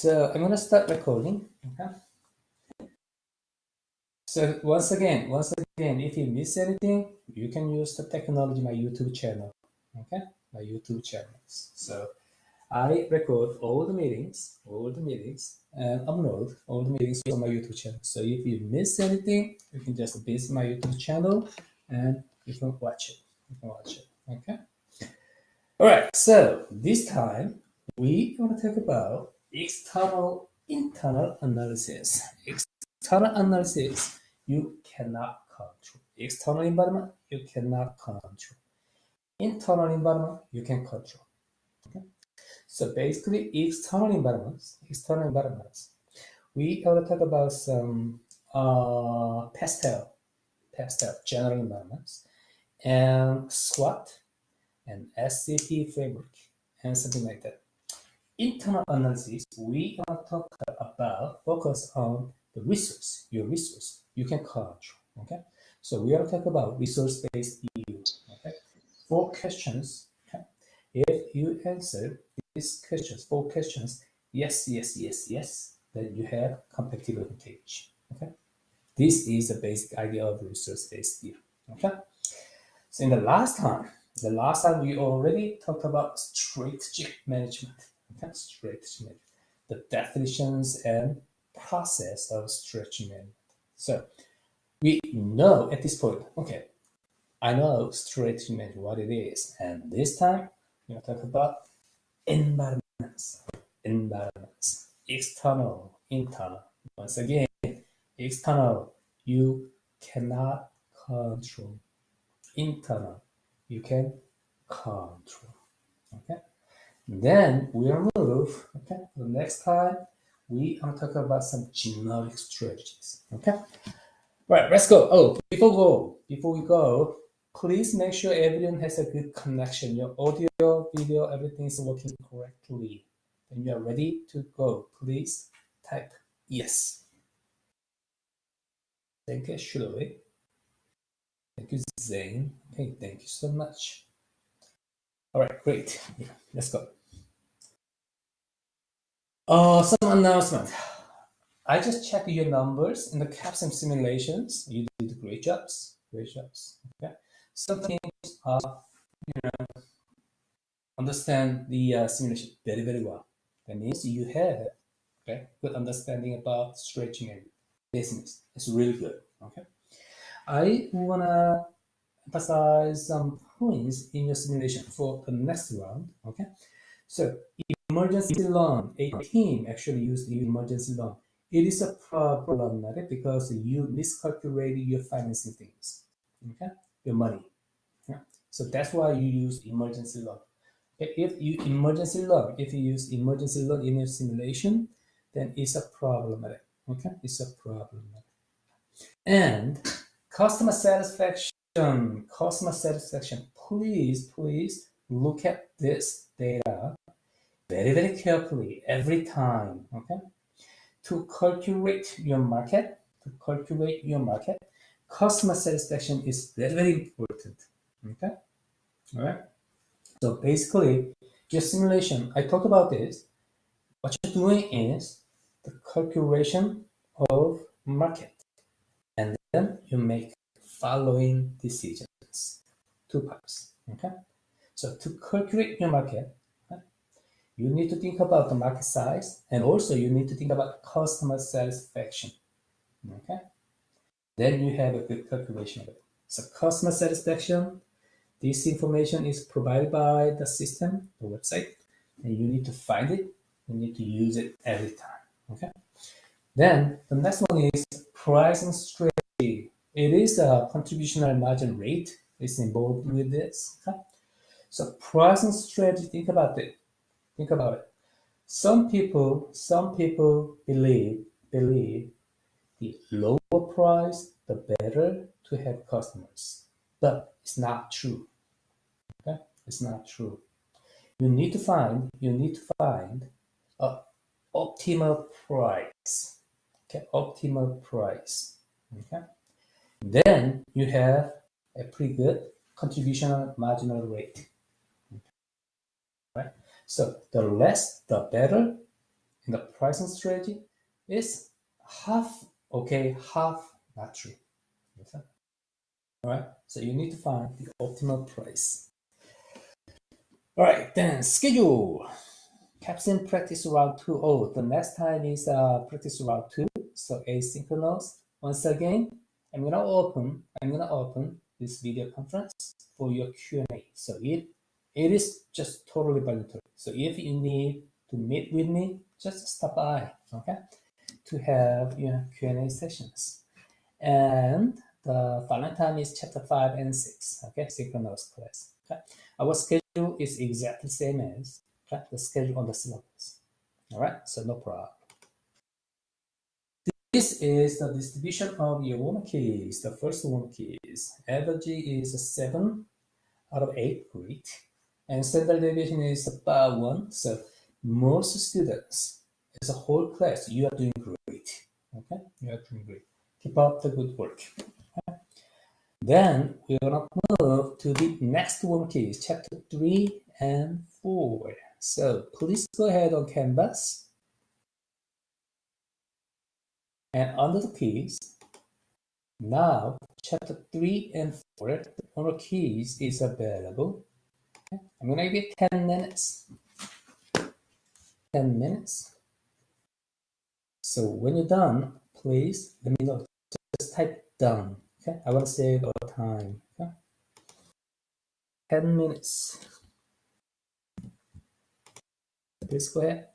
So I'm going to start recording. Okay. So once again, if you miss anything, you can use the technology, my YouTube channel. Okay, my YouTube channels. So I record all the meetings, and upload all the meetings on my YouTube channel. So if you miss anything, you can just visit my YouTube channel and you can watch it. Okay. All right. So this time we want to talk about internal analysis. External analysis you cannot control. External environment you cannot control. Internal environment you can control. Okay. So basically, external environments, we will talk about some pastel general environments, and SWOT and SCP framework and something like that. Internal analysis, we are talk about focus on the resource, your resource you can control. Okay, so we are talking about resource-based view. Okay, 4 questions. Okay, if you answer these questions, 4 questions, yes, then you have competitive advantage. Okay, this is the basic idea of resource-based view. Okay, so in the last time we already talked about strategic management. Okay, strategic management, the definitions and process of strategic management. So we know at this point, okay, I know strategic management, what it is, and this time we're going to talk about environments, external, internal. Once again, external, you cannot control. Internal, you can control. Okay. Then we'll move. Okay. The next time we are talking about some generic strategies. Okay. Right. Let's go. Oh, before we go, please make sure everyone has a good connection. Your audio, video, everything is working correctly. When you are ready to go, please type yes. Thank you, Shirley. Thank you, Zane. Okay, thank you so much. All right, great. Yeah, let's go. Some announcement. I just checked your numbers in the CAPSIM simulations. You did great jobs. Okay. Some teams understand the simulation very, very well. That means you have good understanding about stretching and business. It's really good. Okay. I wanna emphasize some points in your simulation for the next round. Okay. So emergency loan, a team actually used emergency loan. It is a problematic because you miscalculated your financing things, okay, your money. Yeah. So that's why you use emergency loan. If you use emergency loan in your simulation, then it's a problematic. Okay, it's a problematic. And customer satisfaction. Please look at this data very, very carefully every time. Okay, to calculate your market, customer satisfaction is very, very important. Okay, all right. So basically, your simulation, I talked about this. What you're doing is the calculation of market, and then you make following decisions. 2 parts. Okay, so to calculate your market, you need to think about the market size, and also you need to think about customer satisfaction. Okay, then you have a good calculation of it. So customer satisfaction, this information is provided by the system, the website, and you need to find it. You need to use it every time. Okay. Then the next one is pricing strategy. It is a contributional margin rate is involved with this. Okay. So pricing strategy. Think about it. Some people believe the lower price, the better to have customers. But it's not true. Okay? It's not true. You need to find a optimal price. Okay, optimal price. Okay. Then you have a pretty good contribution marginal rate. Okay. Right. So the less, the better, And the pricing strategy is half, okay, half, not true. Okay? All right, so you need to find the optimal price. All right, then schedule. Caption practice round 2. Oh, the next time is practice round 2, so asynchronous. Once again, I'm gonna open this video conference for your Q&A. So it is just totally voluntary. So if you need to meet with me, just stop by, okay, to have Q&A sessions. And the final time is chapter 5 and 6, okay, synchronous class. Okay, our schedule is exactly same as the schedule on the syllabus. All right, so no problem. This is the distribution of your warm keys. The first warm keys. Average is 7 out of 8, great. And standard deviation is about 1. So most students, as a whole class, you are doing great. Okay, you are doing great. Keep up the good work. Okay? Then we're gonna move to the next warm keys, chapter 3 and 4. So please go ahead on Canvas. And under the keys, now chapter 3 and 4, the honor keys is available. Okay. I'm gonna give you 10 minutes. 10 minutes. So when you're done, please let me know. Just type done. Okay, I want to save our time. Okay? 10 minutes. Please go ahead.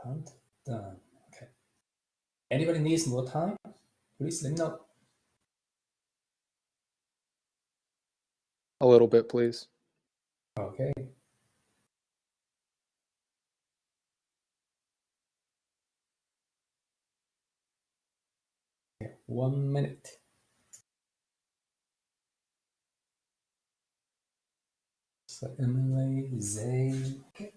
hunt done. Okay. Anybody needs more time? Please let me know. A little bit, please. Okay. Okay, 1 minute. So Emily, Zane. Okay.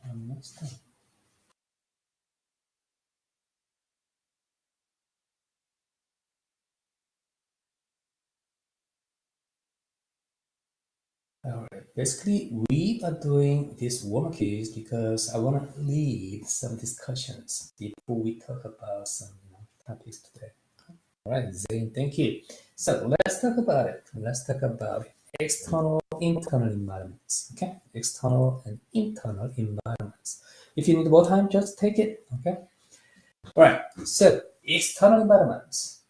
Almost done. All right. Basically, we are doing this warm quiz because I want to lead some discussions before we talk about some topics today. All right, Zane, thank you. So let's talk about it. Let's talk about external, internal environments. Okay, external and internal environments. If you need more time, just take it. Okay. All right. So external environments.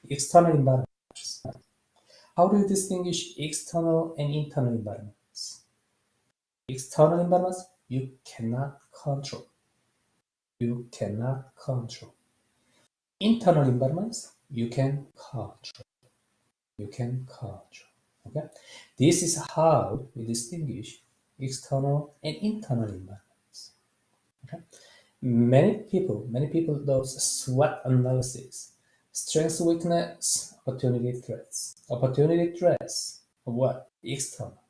External environments. How do you distinguish external and internal environments? External environments you cannot control. You cannot control. Internal environments you can control. You can control. Okay, this is how we distinguish external and internal environments. Okay, many people does SWOT analysis: strengths, weakness, opportunity, threats. Opportunity threats are what? External.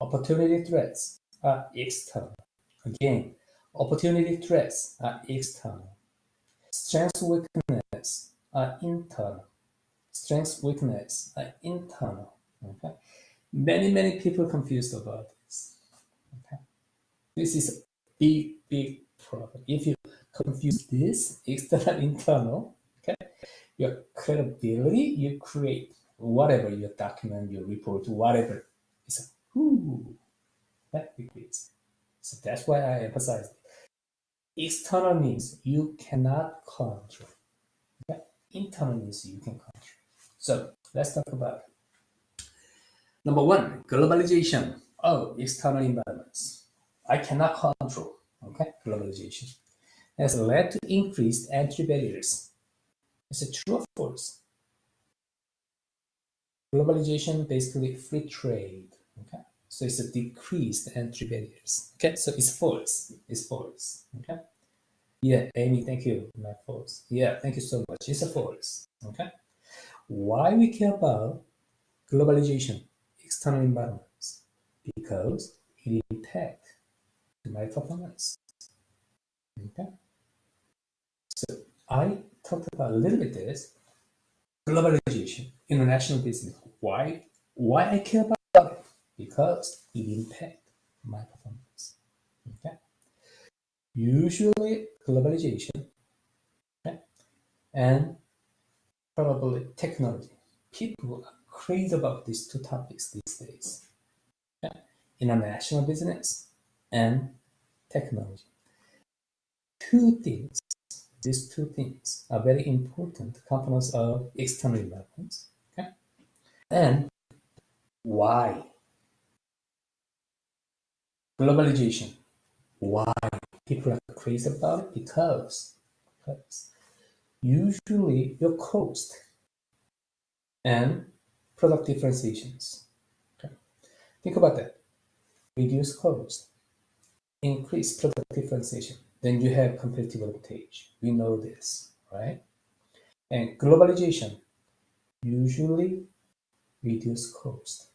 Opportunity threats are external. Again, opportunity threats are external. Strengths, weakness are internal. Strengths, weakness are internal. Okay, many people confused about this. Okay, this is a big problem. If you confuse this external internal, okay, your credibility you create whatever your document, your report, whatever is that big is. So that's why I emphasize it. External means you cannot control. Okay? Internal means you can control. So let's talk about it. Number one, globalization of external environments. I cannot control. Okay, globalization has led to increased entry barriers. Is it true or false? Globalization basically free trade. Okay, so it's a decreased entry barriers. Okay, so it's false. It's false. Okay. Yeah, Amy, thank you. Not false. Yeah, thank you so much. It's a false. Okay. Why we care about globalization, external environments? Because it impacts my performance. Okay. So I talked about a little bit this globalization, international business. Why? Why I care about it? Because it impacts my performance. Okay. Usually globalization, okay, and probably technology. People are crazy about these two topics these days. Okay? International business and technology. These two things are very important components of external environments. Okay? And why? Globalization. Why people are crazy about it? Because usually your cost and product differentiations. Okay? Think about that. Reduce cost, increase product differentiation, then you have competitive advantage. We know this, right? And globalization usually reduce cost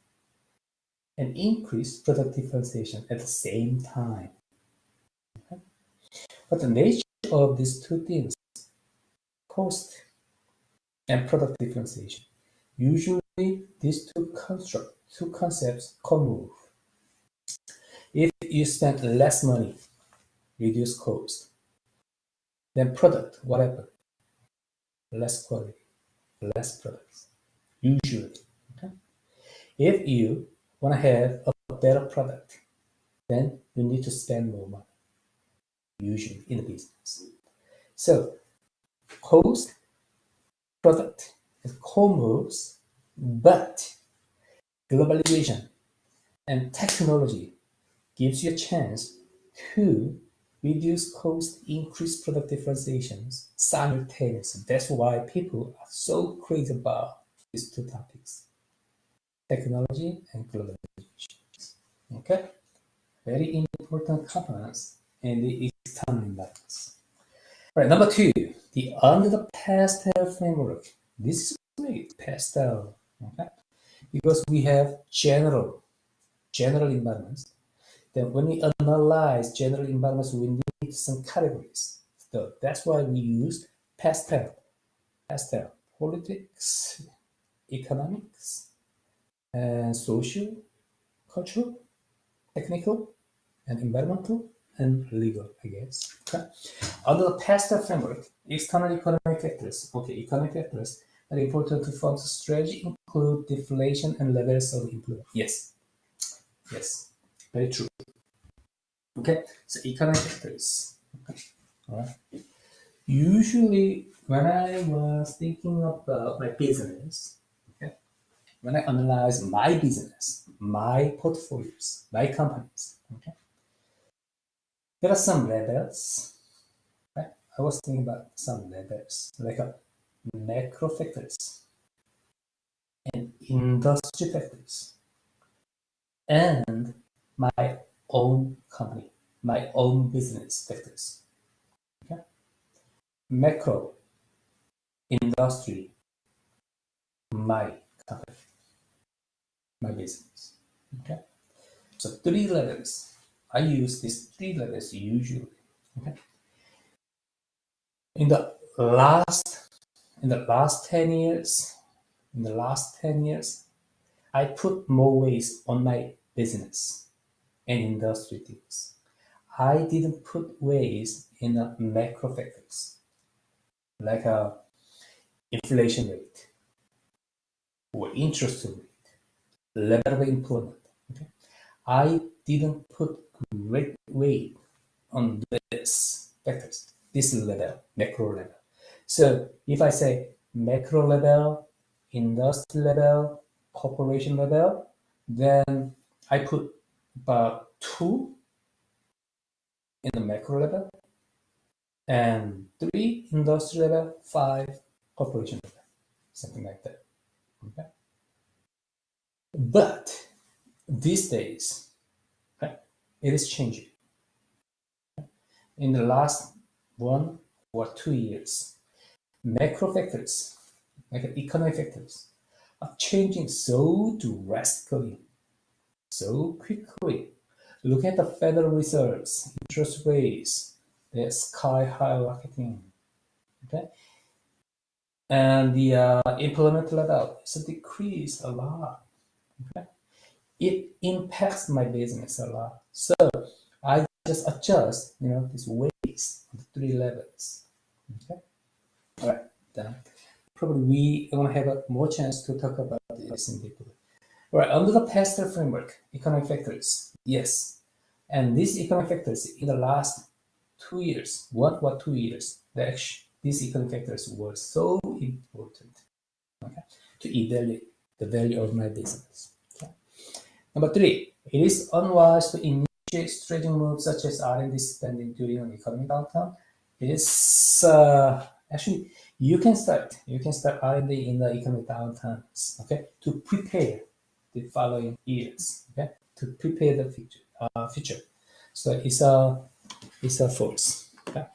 and increase product differentiation at the same time. Okay? But the nature of these two things, cost and product differentiation, usually these two concepts co-move. If you spend less money, reduce cost, then product, whatever, less quality, less products, usually. Okay? If you want to have a better product, then you need to spend more money, usually in the business. So cost, product, and core moves, but globalization and technology gives you a chance to reduce cost, increase product differentiations simultaneously. That's why people are so crazy about these two topics, technology and globalization. Okay, very important components in the external imbalance. Right, number two, the under the pastel framework. This is great, pastel. Okay, because we have general environments. Then when we analyze general environments, we need some categories. So that's why we use pastel. Pastel, politics, economics, and social, cultural, technical, and environmental, and legal, I guess. Okay. Under the pastel framework, external economic factors. Okay, economic factors that are important to fund strategy include deflation and levels of employment. Yes, very true. Okay, so economic factors. Okay. All right. Usually, when I was thinking about my business, okay, when I analyze my business, my portfolios, my companies, okay, there are some levels. Right? I was thinking about some levels, like macro factors and industry factors, and my own company, my own business factors. Okay, macro, industry, my company, my business. Okay, so three levels. I use these three levels usually. Okay, in the last 10 years, I put more weight on my business and industry things. I didn't put weight in the macro factors like inflation rate or interest rate, level of employment. Okay? I didn't put great weight on this factors, this level, macro level. So if I say macro level, industry level, corporation level, then I put about 2 in the macro level and 3 industry level, 5 corporation level, something like that. Okay. But these days, okay, it is changing. In the last 1 or 2 years, macro factors, like economic factors, are changing so drastically, so quickly. Look at the Federal Reserve's interest rates, they're sky high rocketing. Okay, and the employment level is decreased a lot. Okay, it impacts my business a lot. So I just adjust, these weights on the 3 levels. Okay, all right, then probably we are going to have a more chance to talk about this in detail. All right, under the pastel framework, economic factors, yes, and these economic factors in the last 2 years, 1 or 2 years, these economic factors were so important, okay, to evaluate the value of my business. Okay. Number 3, it is unwise to initiate strategic moves such as R&D spending during an economic downturn. It is actually you can start R&D in the economic downturns, okay, to prepare the following years, okay, to prepare the future. So it's a false. Okay.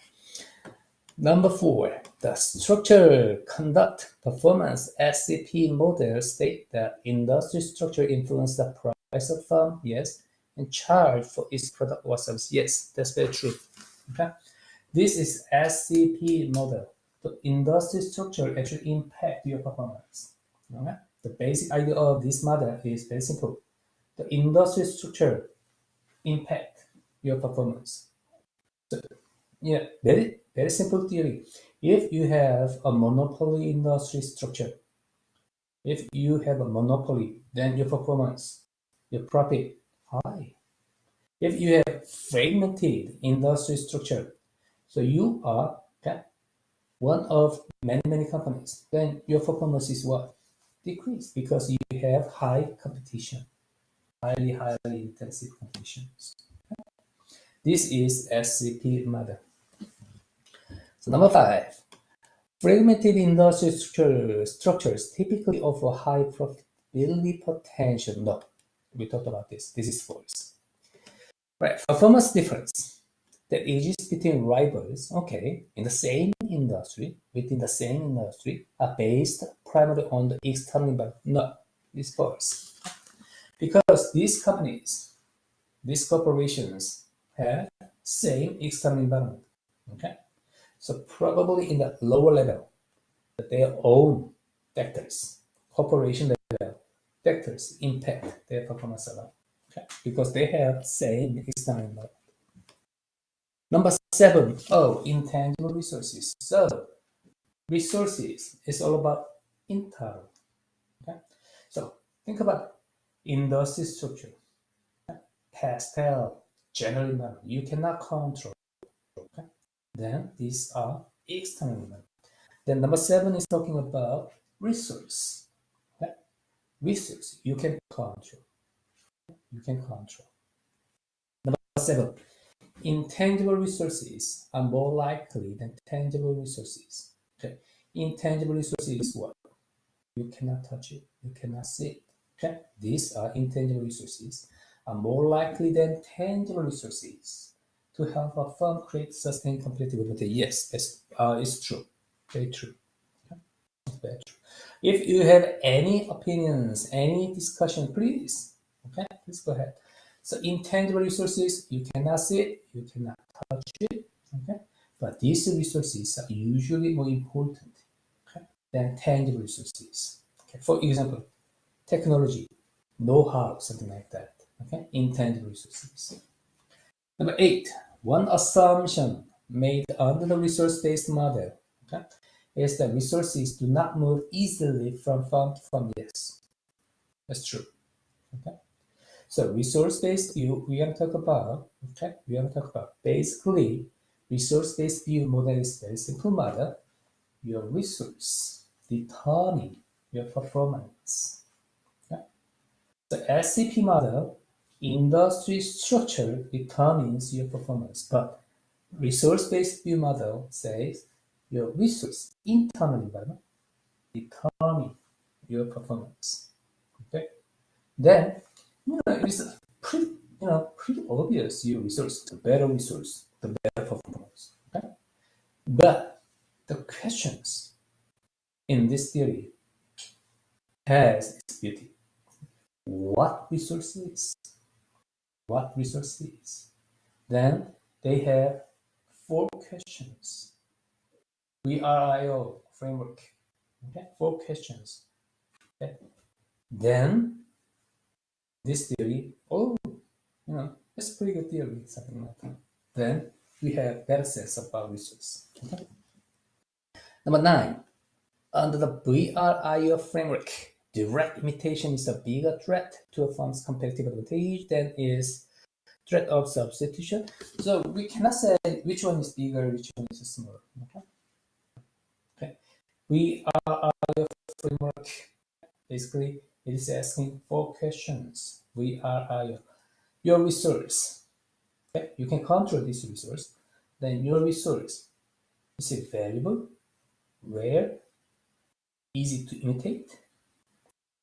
Number 4, the structure, conduct, performance SCP model state that industry structure influence the price of firm, yes, and charge for its product or service. Yes, that's very true. Okay, this is SCP model. The industry structure actually impact your performance. Okay, the basic idea of this model is very simple. The industry structure impact your performance. So, yeah, very simple theory. If you have a monopoly industry structure, if you have a monopoly, then your performance, your profit, high. If you have fragmented industry structure, so you are, okay, one of many companies, then your performance is what? Decrease, because you have high competition, highly intensive competitions. This is SCP model. So number 5, fragmented industry structures typically offer high profitability potential. No, we talked about this. This is false. Right, performance difference that exists between rivals, okay, in the same industry, within the same industry, are based primarily on the external environment. No, it's false. Because these companies, these corporations have same external environment, okay? So probably in the lower level, their own factors, corporation level factors impact their performance a lot, okay? Because they have same external environment. Number 7, intangible resources. So resources is all about internal, okay? So think about industry structure, pastel, general environment. You cannot control, okay? Then these are external environment. Then number 7 is talking about resource. Okay? Resource you can control. You can control. Number 7, intangible resources are more likely than tangible resources. Okay? Intangible resources is what? You cannot touch it. You cannot see it. Okay? These are intangible resources are more likely than tangible resources to help a firm create sustained competitive advantage. Yes, it's true. Very true. Okay? Very true. If you have any opinions, any discussion, please, okay, please go ahead. So intangible resources, you cannot see it, you cannot touch it, okay, but these resources are usually more important, okay, than tangible resources. Okay, for example, technology, know-how, something like that. Okay, intangible resources. Number 8, one assumption made under the resource-based model, okay, is that resources do not move easily from firm to firm. Yes, that's true. Okay, so resource-based view we are going to talk about. Okay, we are going to talk about basically resource-based view model is very simple model. Your resource determine your performance. Okay? The SCP model, industry structure determines your performance, but resource-based view model says your resource internal environment determine your performance. Okay, then it's pretty obvious. Your resource, the better resource, the better performance. Okay, but the questions in this theory has its beauty. What resources? What resources? Then they have 4 questions. VRIO framework. Okay, 4 questions. Okay. Then this theory, it's a pretty good theory, something like that. Then we have better sense about resource. Okay. Number 9, under the VRIO framework, direct imitation is a bigger threat to a firm's competitive advantage than is threat of substitution. So we cannot say which one is bigger, which one is smaller. Okay. Okay. VRIO framework, basically, it is asking 4 questions. VRIO. Your resource. Okay? You can control this resource. Then your resource, is it valuable, rare, easy to imitate,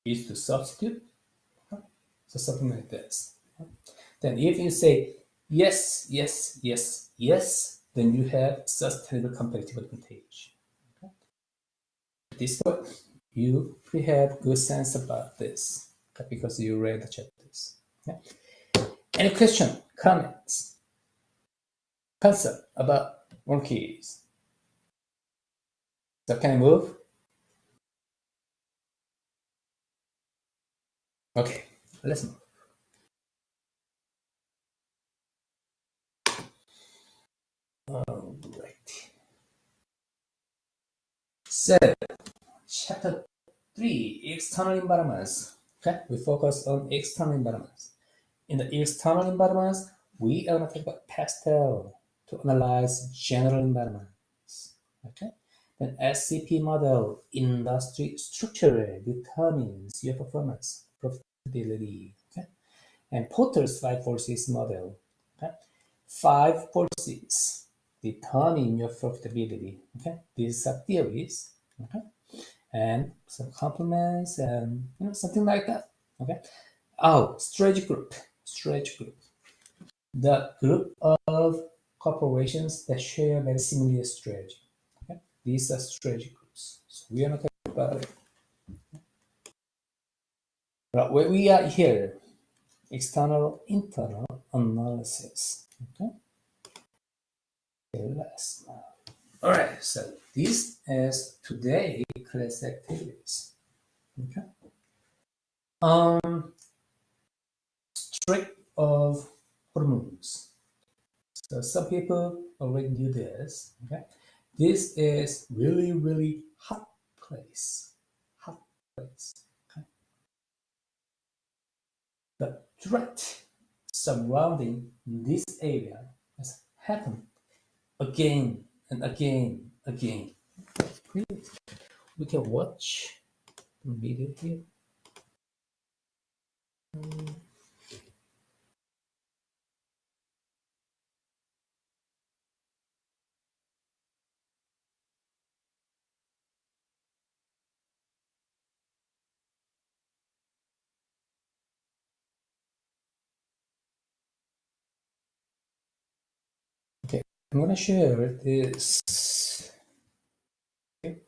easy to substitute? So something like this. Then if you say yes, yes, yes, yes, then you have sustainable competitive advantage. Okay? This way, you have good sense about this, okay? Because you read the chapters. Okay? Any question, comments, concept about one keys? So can I move? Okay, let's move. All right. So, chapter 3, external environments. Okay, we focus on external environments. In the external environments, we are going to talk about pastel to analyze general environments. Okay, Then SCP model industry structure determines your performance, profitability. Okay? And Porter's 5 forces model. Okay? 5 forces determine your profitability. Okay? These are theories. Okay? And some complements and something like that. Okay? Oh, strategy group. Strategy group. The group of corporations that share very similar strategy. Okay? These are strategy groups. So we are not talking about it. But where we are here, external, internal analysis. Okay? Okay, let's now. All right, so this is today class activities. Okay. Strict of hormones. So some people already knew this. Okay. This is really, really hot place. Hot place. Okay. The threat surrounding this area has happened again and again, again. Please, we can watch the video here. Okay, I'm gonna share this. Okay.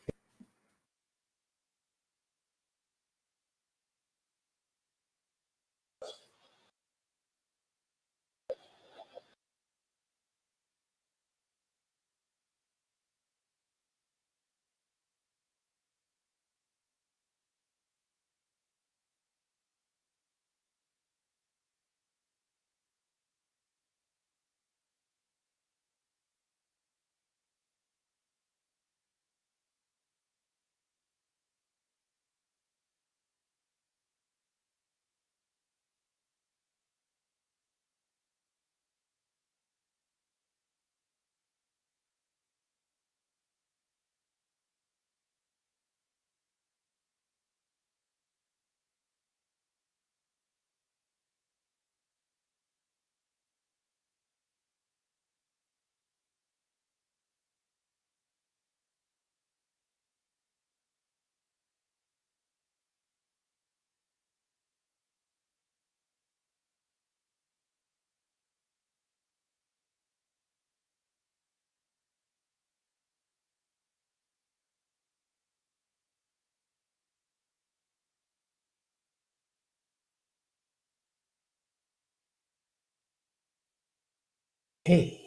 Hey,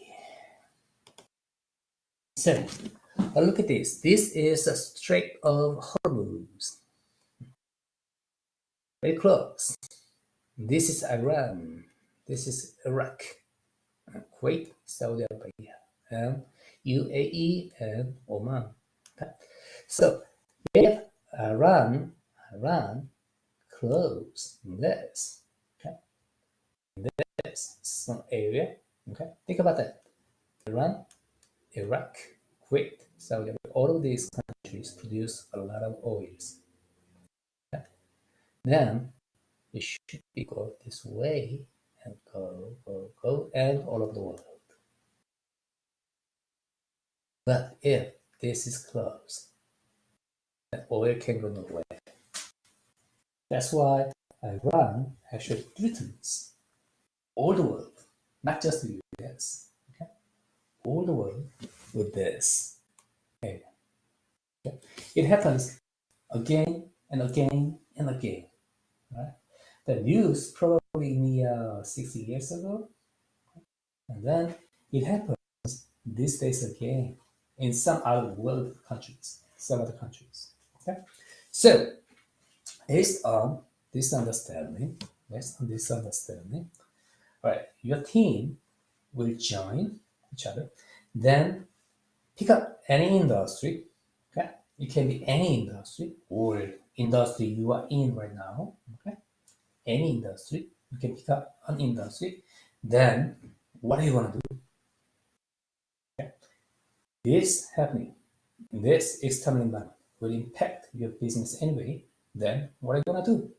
so look at this. This is a streak of hormones. Very close. This is Iran. This is Iraq, Kuwait, Saudi Arabia, and UAE and Oman. Okay. So if Iran close this, okay, this some area, okay. Think about that. Iran, Iraq, Kuwait, Saudi Arabia, all of these countries produce a lot of oils. Okay. Then it should be go this way and go, and all over the world. But if this is closed, the oil can go nowhere. That's why Iran actually threatens all the world, not just the US, okay? All the world with this area. Okay? It happens again and again and again. Right? The news probably near 60 years ago, and then it happens these days again in some other world countries, some other countries. Okay, so based on this understanding, all right, your team will join each other, then pick up any industry. Okay, it can be any industry or industry you are in right now. Okay, any industry you can pick up an industry. Then what do you want to do? Okay. This happening this external environment will impact your business anyway, then what are you going to do?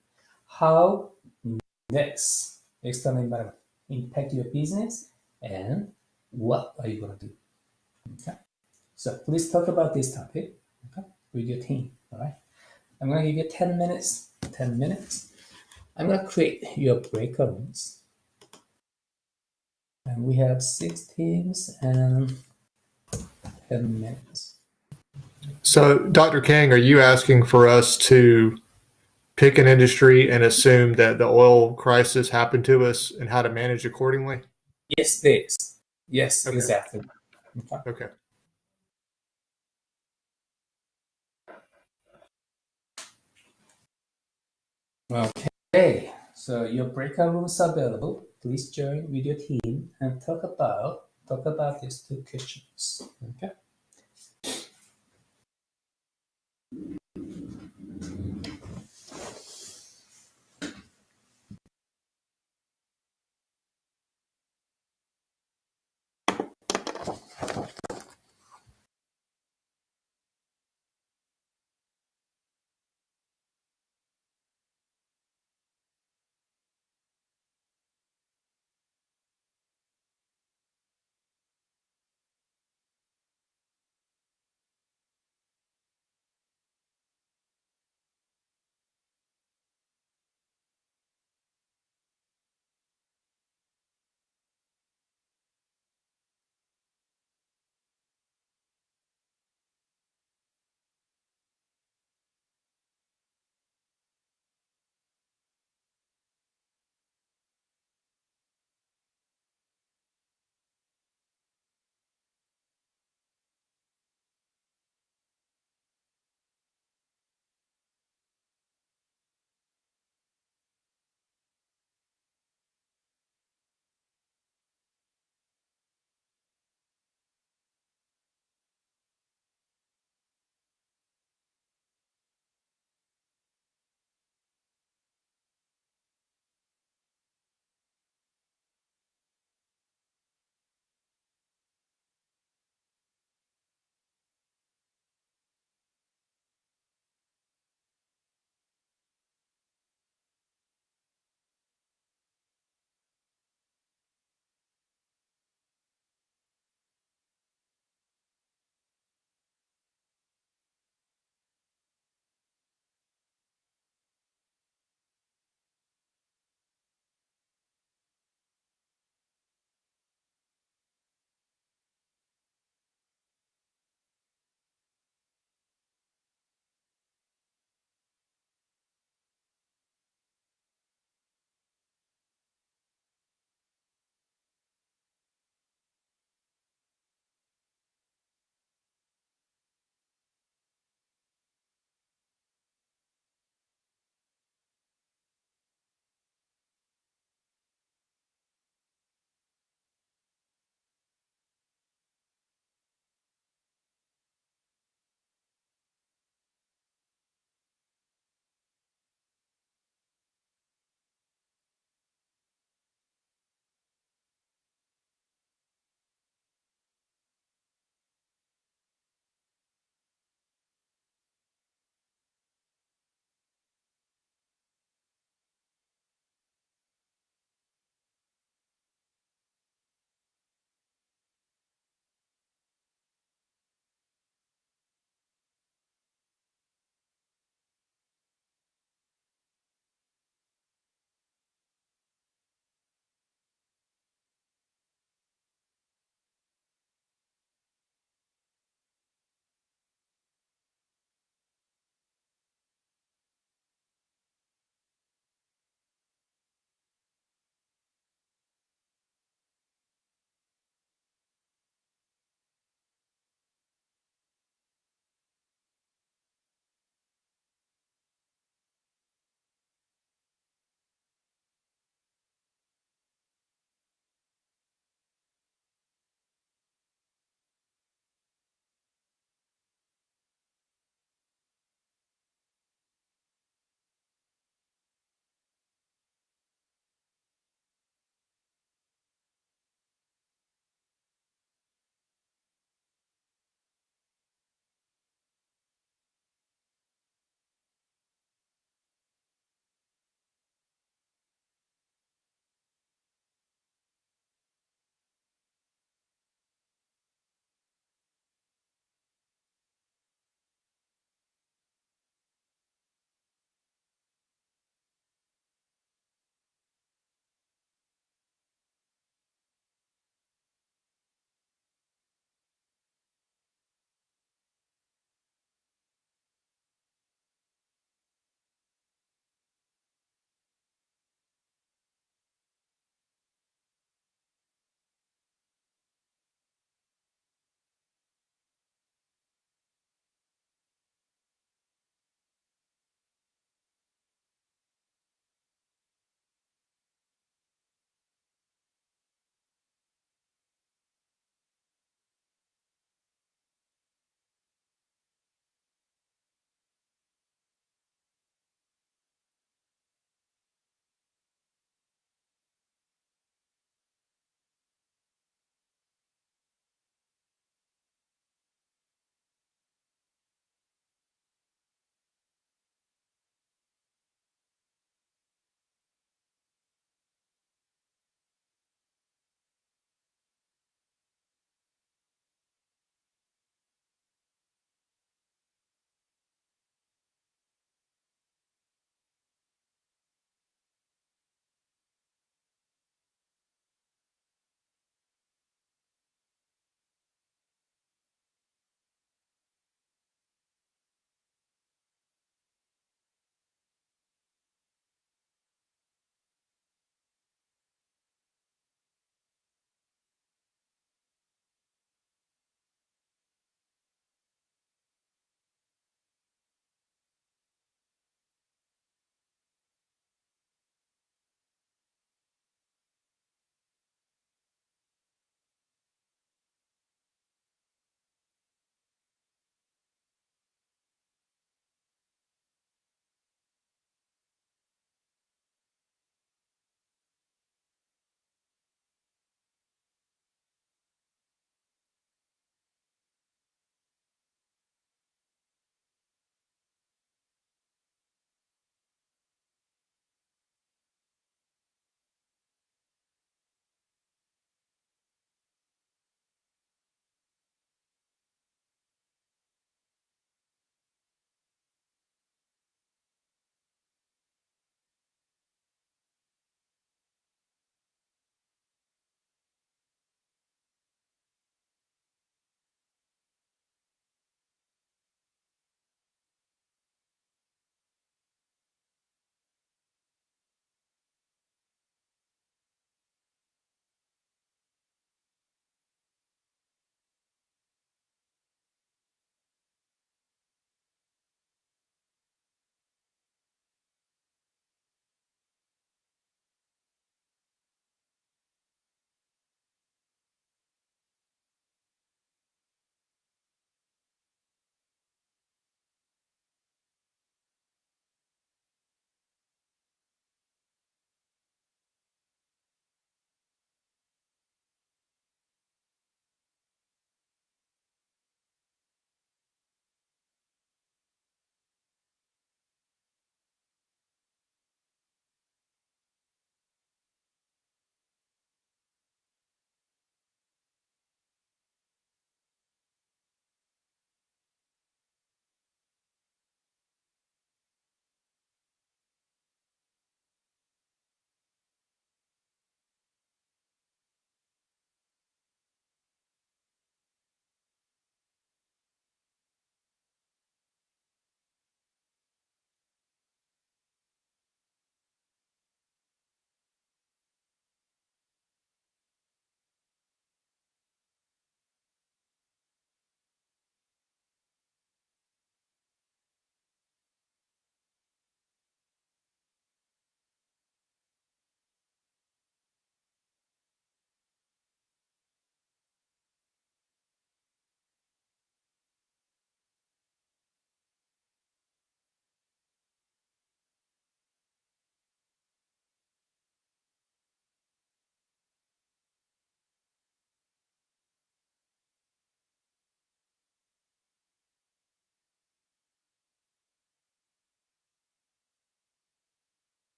How this external environment impact your business, and what are you going to do? Okay. So please talk about this topic, okay, with your team. All right. I'm going to give you 10 minutes. 10 minutes. I'm going to create your breakout rooms. And we have 6 teams and 10 minutes. So, Dr. King, are you asking for us to pick an industry and assume that the oil crisis happened to us and how to manage accordingly? Yes, please. Yes, Okay. exactly. Okay. Okay. Okay, so your breakout rooms are available. Please join with your team and talk about these 2 questions. Okay.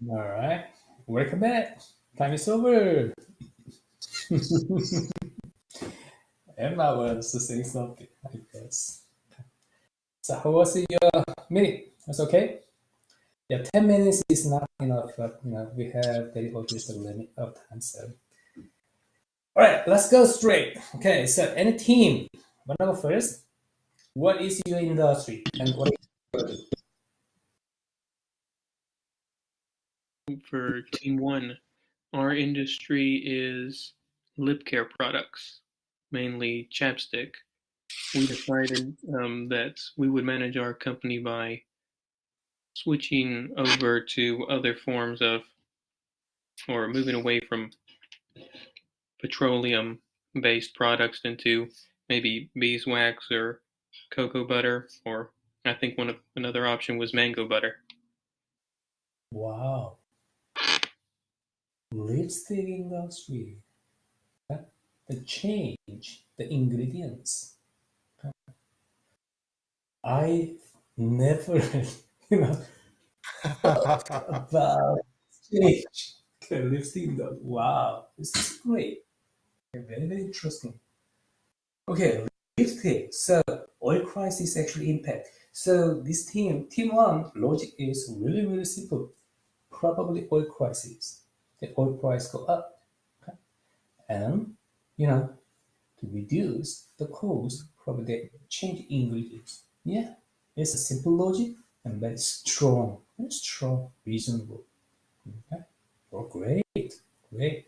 All right. Welcome back. Time is over. Emma was saying something, I guess. So how was your minute? That's okay? Yeah, 10 minutes is not enough, but we have very obvious limit of time. So, all right, let's go straight. Okay, so any team, wanna go first? What is your industry and what? For Team One, our industry is lip care products, mainly chapstick. We decided that we would manage our company by switching over to other forms of, or moving away from petroleum-based products into maybe beeswax or cocoa butter, or I think another option was mango butter. Wow, lipstick industry. Huh? The change, the ingredients. I never, you know, thought about change. Okay, lipstick industry. Wow, this is great. Okay, very, very interesting. Okay, lipstick. So oil crisis actually impact. So this team one logic is really, really simple. Probably oil crisis. The oil price go up, okay? And you know to reduce the cost, probably they change ingredients. Yeah, it's a simple logic and very strong, reasonable. Okay. Oh, great, great.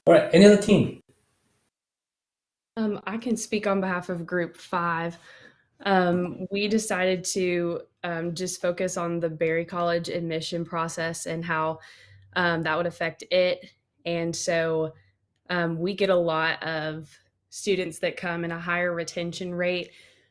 All right, any other team? I can speak on behalf of Group 5. We decided to just focus on the Berry College admission process and how that would affect it. And so we get a lot of students that come and a higher retention rate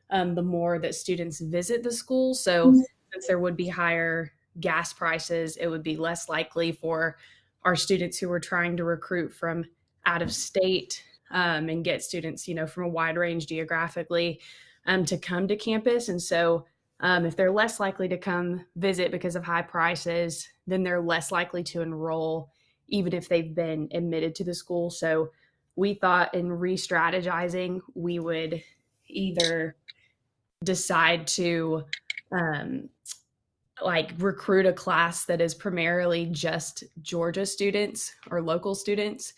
the more that students visit the school. So since there would be higher gas prices, it would be less likely for our students who were trying to recruit from out of state and get students, from a wide range geographically to come to campus. And so if they're less likely to come visit because of high prices, then they're less likely to enroll even if they've been admitted to the school. So we thought in re-strategizing, we would either decide to um, recruit a class that is primarily just Georgia students or local students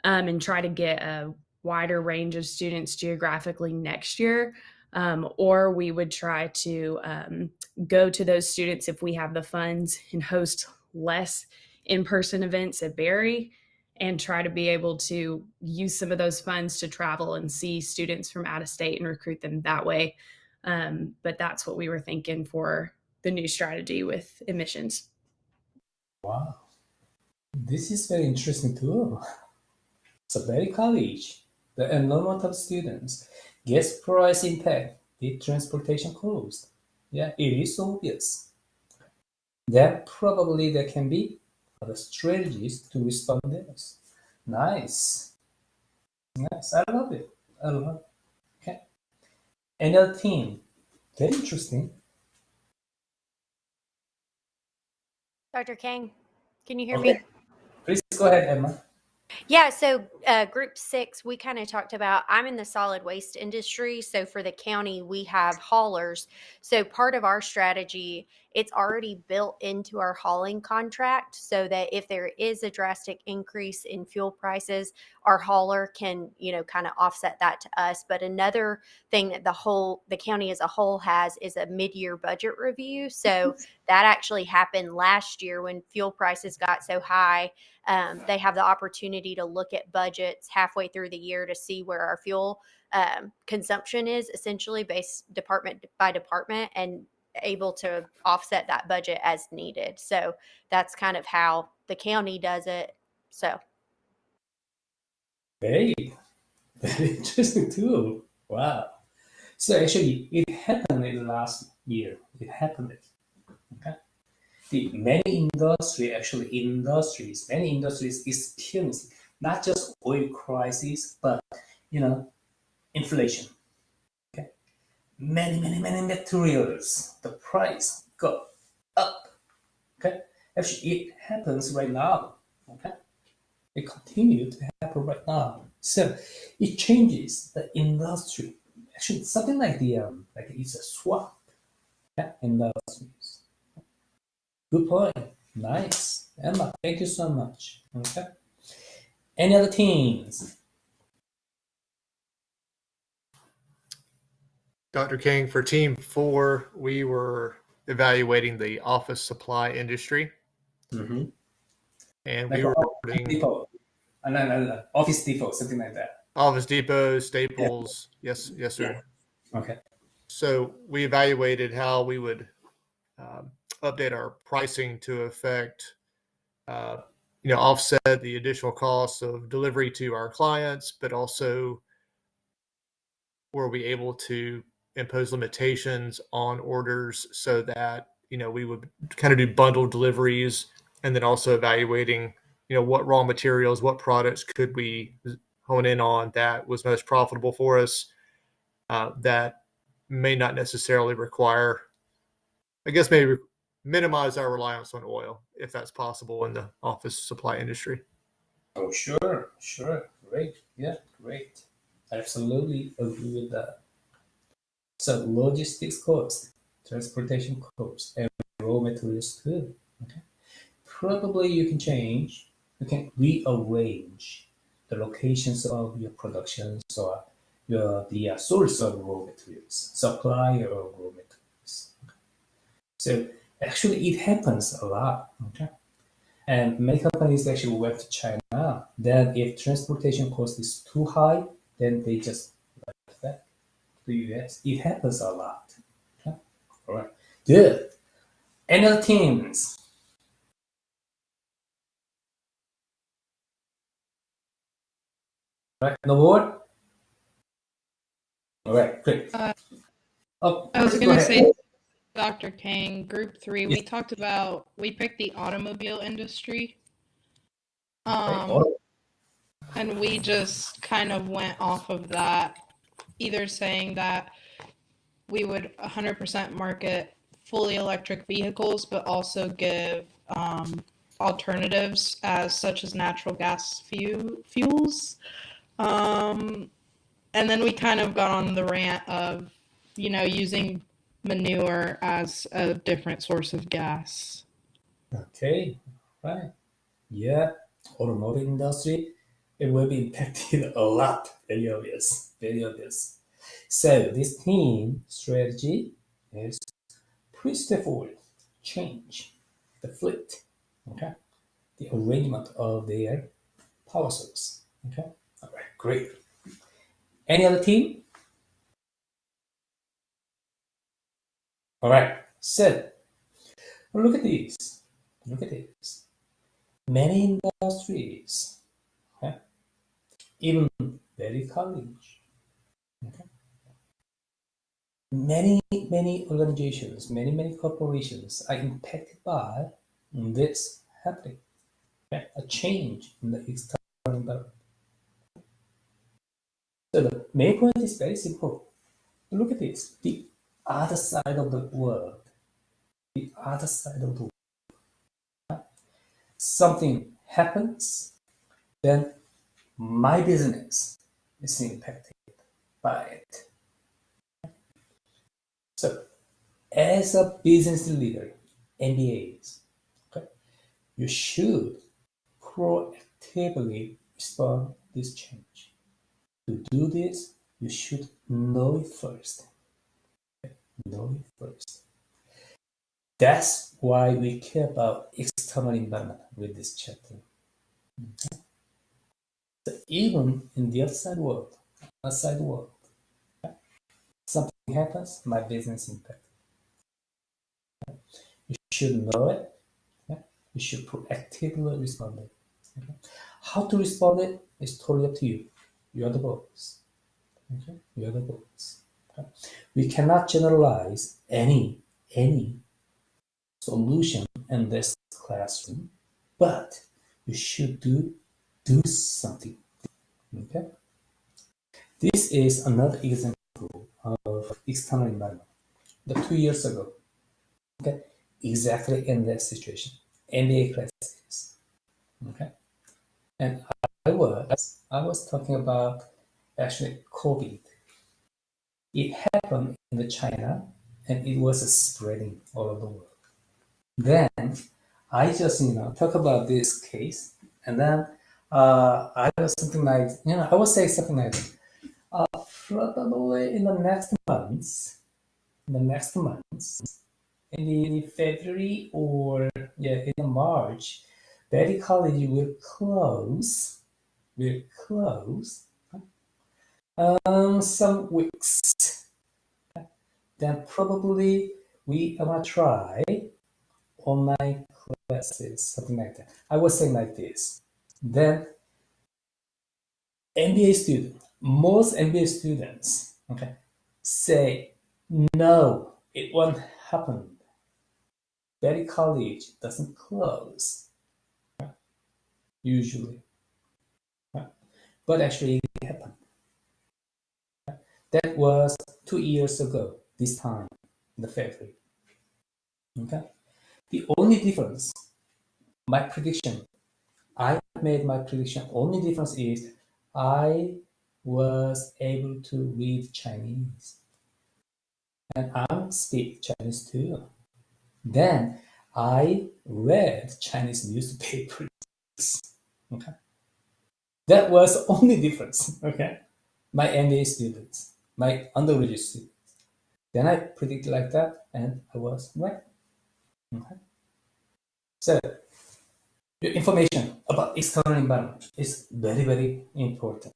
and try to get a wider range of students geographically next year. Or we would try to go to those students if we have the funds and host less in-person events at Berry and try to be able to use some of those funds to travel and see students from out of state and recruit them that way. But that's what we were thinking for the new strategy with admissions. Wow, this is very interesting too. So Berry College, the enrollment of students, gas price impact, the transportation cost. Yeah, it is obvious. Then probably there can be other strategies to respond this. Nice. Nice. I love it. I love it. Okay. Another team. Very interesting. Dr. King, can you hear Okay. me? Please go ahead, Emma. Yeah, so Group 6, we kind of talked about, I'm in the solid waste industry. So for the county, we have haulers. So part of our strategy, it's already built into our hauling contract so that if there is a drastic increase in fuel prices, our hauler can, kind of offset that to us. But another thing that the county as a whole has is a mid-year budget review. So that actually happened last year when fuel prices got so high. They have the opportunity to look at budgets halfway through the year to see where our fuel consumption is, essentially based department by department, and able to offset that budget as needed. So that's kind of how the county does it. So Very, very interesting too. Wow. So actually, it happened in last year. It happened. Okay. Many industries experience not just oil crisis, but inflation. Okay, many materials, the price go up. Okay, Actually, it happens right now. Okay, it continues to happen right now. So it changes the industry. Actually, something like like it's a swap. Yeah, industries. Good point. Nice, Emma. Thank you so much. Okay. Any other teams? Dr. King, for Team 4, we were evaluating the office supply industry, Mm-hmm. and Like we were Office putting Depot. No. Office Depot, something like that. Office Depot, Yeah. Staples. Yes, sir. Okay. So we evaluated how we would update our pricing to affect, offset the additional costs of delivery to our clients, but also were we able to impose limitations on orders so that, we would kind of do bundled deliveries, and then also evaluating, what raw materials, what products could we hone in on that was most profitable for us, that may not necessarily require, I guess, maybe minimize our reliance on oil if that's possible in the office supply industry. Oh, sure. Great. Yeah, great. I absolutely agree with that. So logistics cost, transportation cost, and raw materials too. Okay. Probably you can rearrange the locations of your productions or the source of raw materials, supplier of raw materials. So actually, it happens a lot. Okay. And many companies actually went to China. Then, if transportation cost is too high, then they just left back to the US. It happens a lot. Okay. All right. Good. Any other teams? Right. No board? All right. Great. Oh, I was go going to ahead. say, Dr. Kang, Group 3, Yes. we picked the automobile industry. Oh, And we just kind of went off of that, either saying that we would 100% market fully electric vehicles, but also give alternatives as such as natural gas fuels. And then we kind of got on the rant of, using manure as a different source of gas. okay. Right. Yeah. Automotive industry, it will be impacted a lot. Very obvious. Very obvious. So this team strategy is pretty straightforward. Change the fleet. Okay. The arrangement of their power source. Okay. All right. Great. Any other team? All right. So look at this. Look at this. Many industries, okay, even very college, okay, many organizations, many corporations are impacted by this happening. Okay? A change in the external environment. So the main point is very simple. Look at this. The other side of the world. The other side of the world. Something happens, then my business is impacted by it. So, as a business leader, MBAs, okay, you should proactively respond to this change. To do this, you should know it first. Okay? Know it first. That's why we care about external environment with this chapter. Okay? So even in the outside world, okay, something happens, my business impact. You should know it. Okay? You should proactively respond it. Okay? How to respond it is totally up to you. You are the boss. Okay? You are the boss. Okay? We cannot generalize any solution in this classroom, but you should do something. Okay? This is another example of external environment. The 2 years ago, okay, exactly in that situation. MBA classes. Okay, and I was talking about actually COVID. It happened in China, and it was spreading all over the world. Then I just talk about this case, and then I was something like I would say something like probably in the next months, in February or in March, Berry College will close. Some weeks. Then probably we are gonna try online classes, something like that. I was saying like this. Then most MBA students, okay, say no, it won't happen. Berry College doesn't close, right? Usually, right? But actually it happened. Right? That was 2 years ago. This time, in the February. Okay. The only difference, my prediction, I made my prediction. Only difference is I was able to read Chinese, and I speak Chinese too. Then I read Chinese newspapers. Okay, that was only difference. Okay, my MBA students, my undergraduate students. Then I predicted like that, and I was right. Okay, so your information about external environment is very, very important.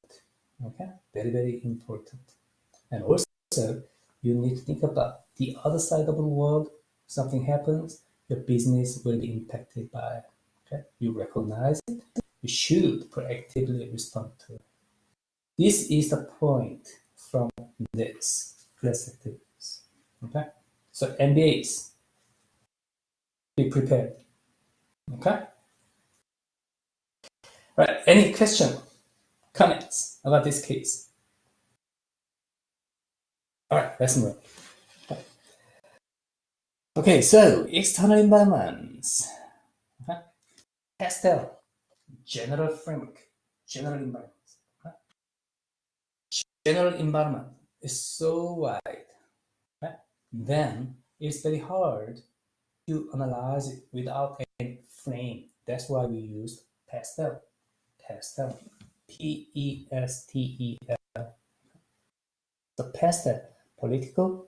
Okay, very, very important. And also, you need to think about the other side of the world. Something happens, your business will be impacted by it. Okay, you recognize it. You should proactively respond to it. This is the point from this class activities. Okay, so MBAs, be prepared. Okay. Right. Any question, comments about this case? All right, let's move. Okay, so external environments. Okay. Pastel, general framework, general environments. Okay. General environment is so wide. Okay. Then it's very hard to analyze it without a frame. That's why we use pastel. Pastel. P-E-S-T-E-L. The pastel, political,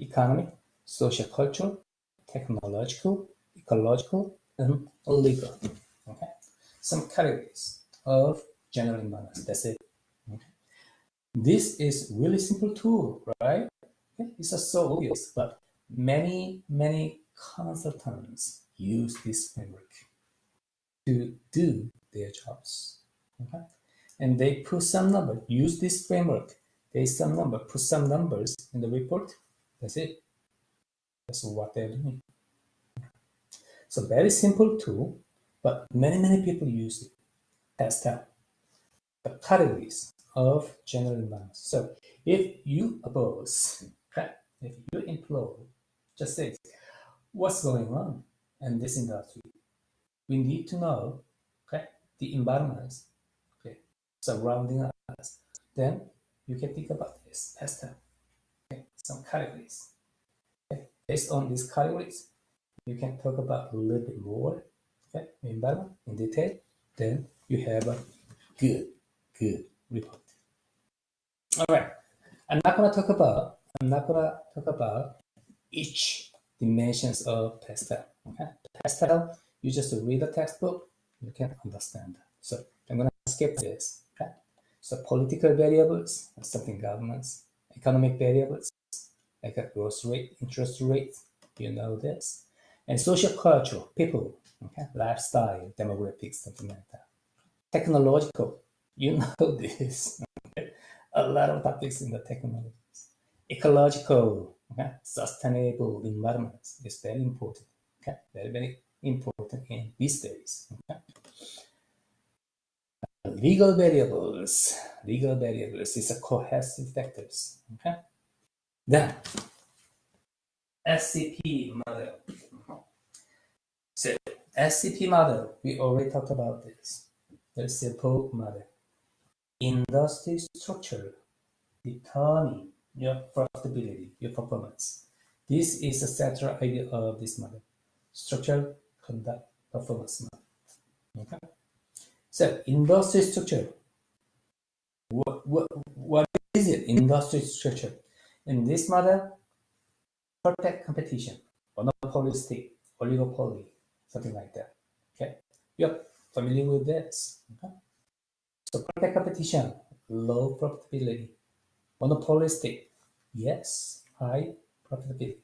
economic, social, cultural, technological, ecological, and legal. Okay, some categories of general environments. That's it. Okay. This is really simple tool, right? Okay. It's so obvious, but many consultants use this framework to do their jobs. Okay, and they put some number. Use this framework. There's some number. Put some numbers in the report. That's it. That's what they're doing. So very simple tool, but many people use it. Pastel. The categories of general environments. So if you a boss, okay, if you employ, just say what's going on in this industry. We need to know, okay, the environments, okay, surrounding us. Then you can think about this pastel. Okay, some categories. Okay, based on these categories, you can talk about a little bit more, okay, environment in detail. Then you have a good report. All right. I'm not gonna talk about each dimensions of pastel. Okay, pastel. You just read the textbook, you can understand that. So I'm gonna skip this. Okay. So political variables, something governments, economic variables, like a growth rate, interest rate, you know this, and social culture, people, okay, lifestyle, demographics, something like that. Technological, you know this. A lot of topics in the technologies. Ecological, okay, sustainable environments is very important. Okay, very important in these days. Okay. Legal variables is a cohesive factors. Okay. Then SCP model. So SCP model, we already talked about this. Very simple model. Industry structure determine your profitability, your performance. This is the central idea of this model. Structure, conduct, performance model. Okay. So industry structure. What is it? Industry structure. In this model, perfect competition, monopolistic, oligopoly, something like that. Okay, you're familiar with this. Okay? So perfect competition, low profitability. Monopolistic, yes, high profitability.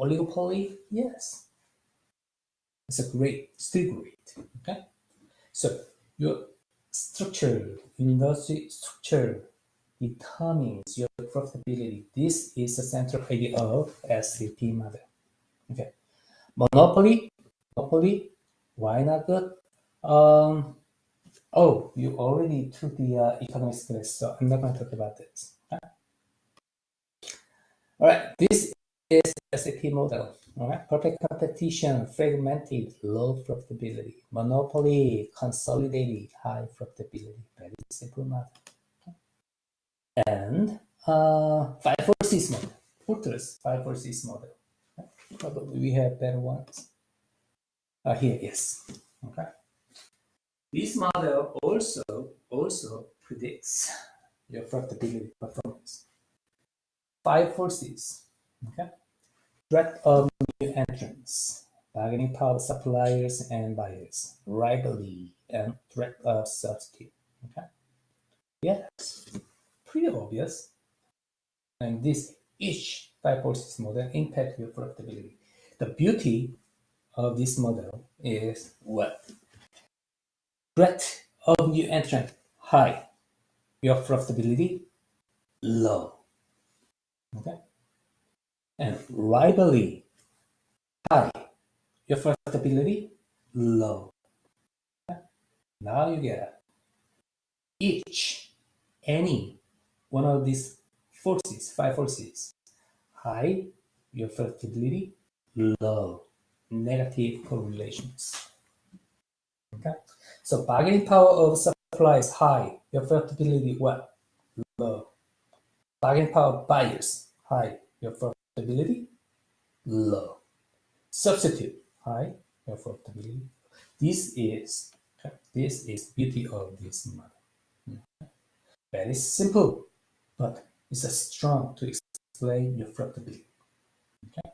Oligopoly, yes. It's a great, still great. Okay, so your structure, industry structure determines your profitability. This is the central idea of SCP model. Okay, monopoly, why not good? Oh, you already took the economics class, so I'm not going to talk about this. Okay? All right, this is SAP model. All right, perfect competition, fragmented, low profitability, monopoly, consolidated, high profitability. Very simple model. And 5-4-6 model, Fortress 5-4-6 model. Okay? Probably we have better ones. Here, yes. Okay. This model also predicts your profitability performance. 5 forces. Okay. Threat of new entrants, bargaining power of suppliers and buyers, rivalry, and threat of substitute. Okay. Yes, pretty obvious. And this each 5 forces model impact your profitability. The beauty of this model is what? Threat of new entrant high, your profitability low. Okay, and rivalry high, your profitability low. Okay? Now you get any one of these forces, 5 forces, high, your profitability low, negative correlations. Okay, so bargaining power of supply is high, your profitability what? Low. Bargaining power of buyers high, your profitability low. Substitute high, your profitability. This is beauty of this model. Very simple, but it's a strong to explain your profitability. Okay.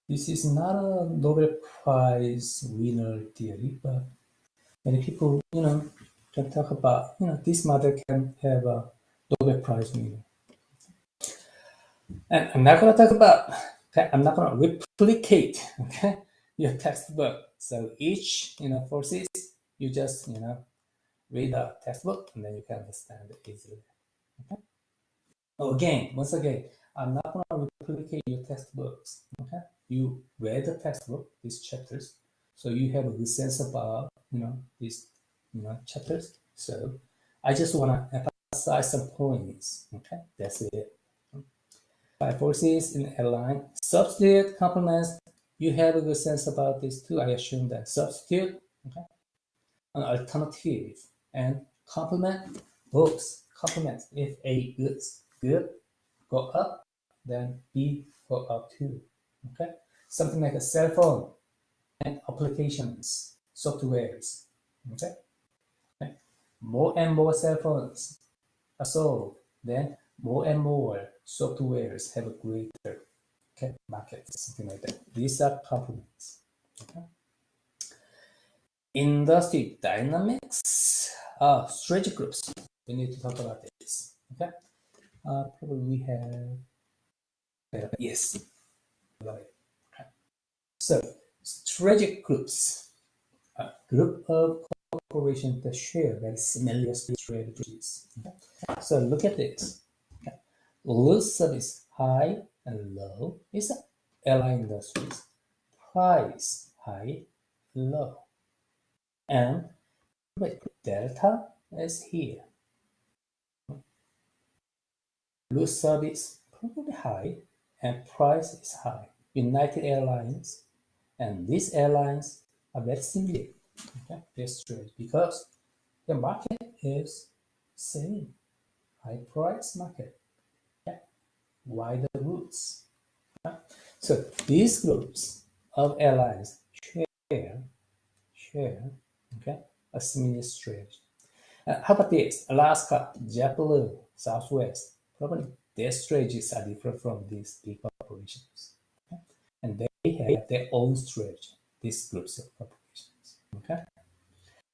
This is not a Nobel Prize winner theory, but many people, can talk about, this model can have a Nobel Prize winner. And I'm not going to talk about, okay, I'm not going to replicate, okay, your textbook. So each, forces, you just, read the textbook and then you can understand it easily. Okay. Oh, once again, I'm not going to replicate your textbooks. Okay. You read the textbook, these chapters, so you have a good sense about, these, chapters. So I just want to emphasize some points. Okay. That's it. 5 forces in a line. Substitute, complements. You have a good sense about this too. I assume that substitute, okay, an alternative, and complement, both complement. If A is good, go up, then B go up too. Okay, something like a cell phone and applications, softwares. Okay, more and more cell phones are sold, then more and more softwares have a greater market, something like that. These are complements. Okay. Industry dynamics, strategic groups. We need to talk about this. Okay. Probably we have, yes. Okay. So strategic groups, a group of corporations that share very similar strategies. Okay. So look at this. Okay. Low service, high and low is airline industries. Price, high, low. And delta is here. Low service, probably high, and price is high. United Airlines And these airlines are very similar. Okay, very strange because the market is same, high price market. Okay, wider routes. Okay? So these groups of airlines share, okay, a similar strategy. How about this? Alaska, JetBlue, Southwest. Probably their strategies are different from these big corporations. Okay? And they have their own strategy, these groups of corporations. Okay?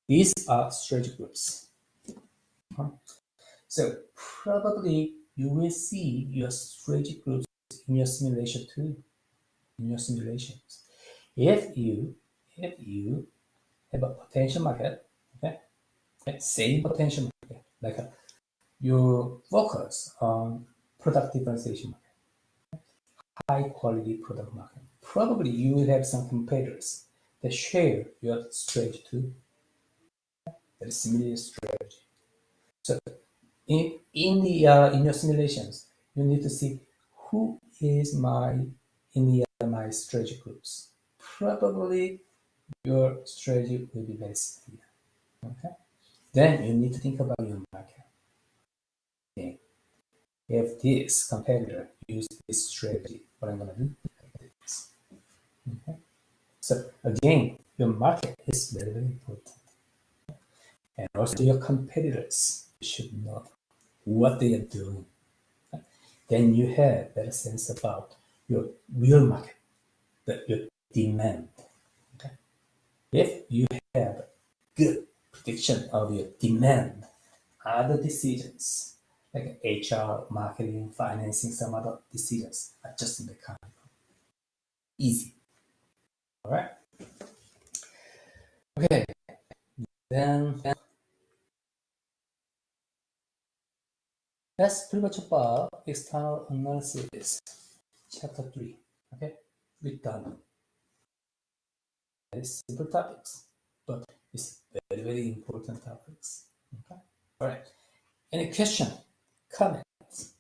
These are strategy groups. So probably you will see your strategy groups in your simulation too, in your simulations. If you have a potential market, okay, same potential market, like you focus on product differentiation market, high quality product market. Probably you will have some competitors that share your strategy too, that is similar strategy. So in your simulations, you need to see who is my strategy groups. Probably your strategy will be very similar. Okay. Then you need to think about your market. Okay. If this competitor uses this strategy, what I'm gonna do? This. Okay. So again, your market is very, very important. And also your competitors should know what they are doing. Okay? Then you have better sense about your real market, your demand. Okay? If you have good prediction of your demand, other decisions like HR, marketing, financing, some other decisions are just mechanical. Easy. All right. Okay. Then that's pretty much about external analysis, chapter 3. Okay, we're done. Very simple topics, but it's very, very important topics. Okay. All right. Any question, comments,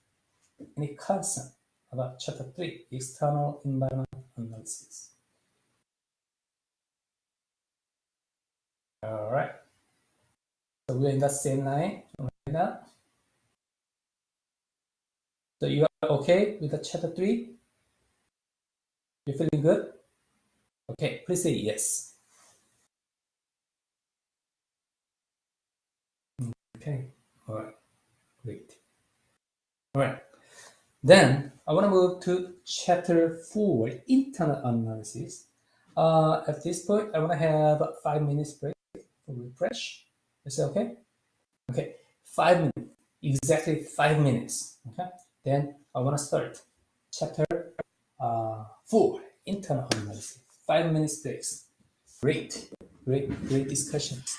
any concern about chapter 3, external environment analysis? All right. So we're in the same line right now. So you are okay with the chapter 3? You feeling good? Okay, please say yes. Okay, all right, great. All right, then I want to move to chapter 4, internal analysis. At this point, I want to have 5 minutes break for refresh. Is that okay? Okay, 5 minutes, exactly 5 minutes. Okay, then I want to start chapter 4, internal analysis. 5 minutes breaks. Great, great discussions.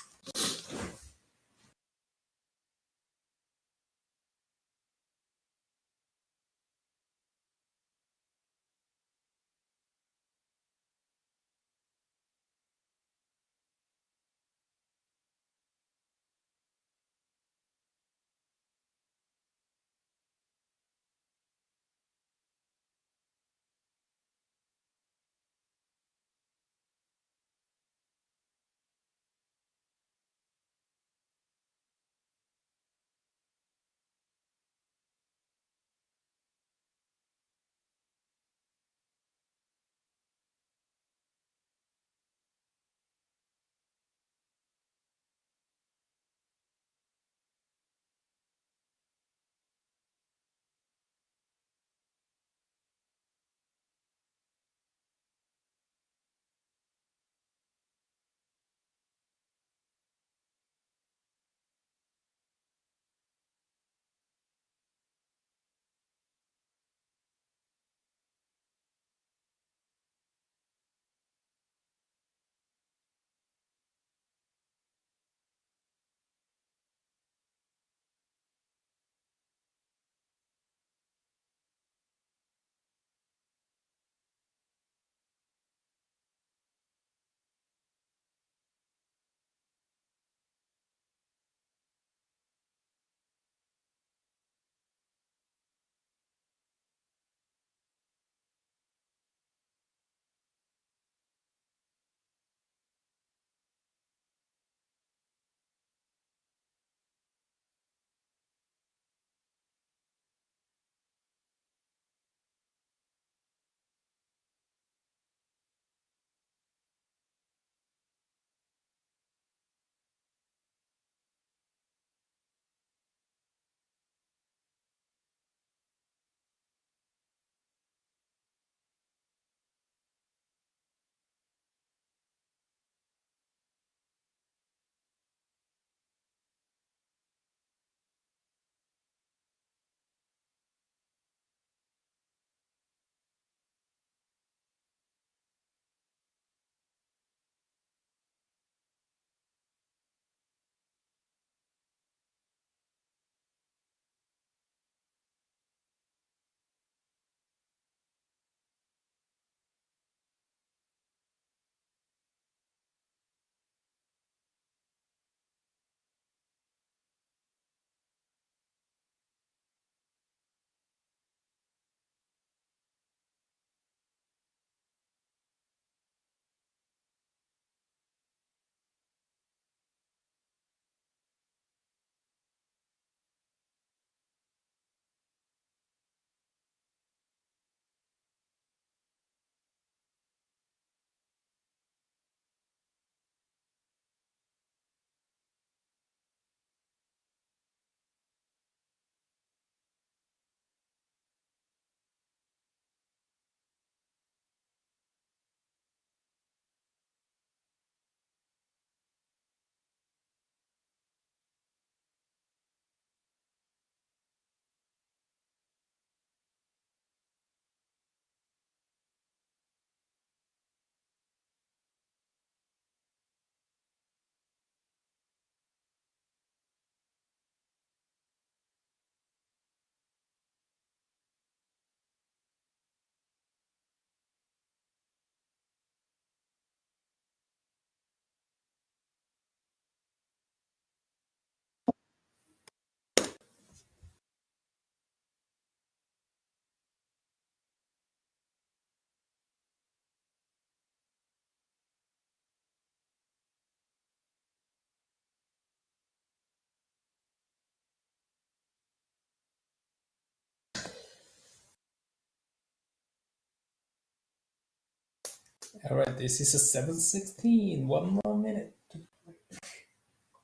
All right, this is a 7:16. One more minute to break.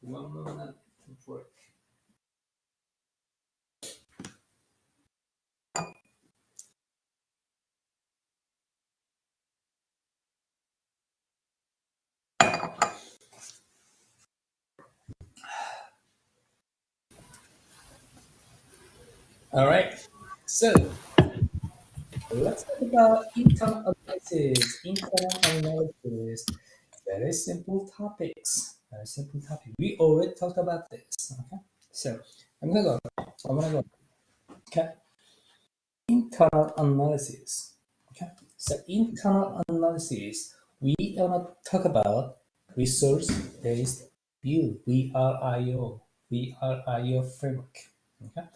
One more minute to break. All right, so let's talk about internal analysis. Internal analysis, very simple topics. Very simple topic. We already talked about this. Okay, so I'm gonna go. I'm gonna go. Okay, internal analysis. Okay, so internal analysis. We are gonna talk about resource-based view. VRIO. VRIO framework. Okay,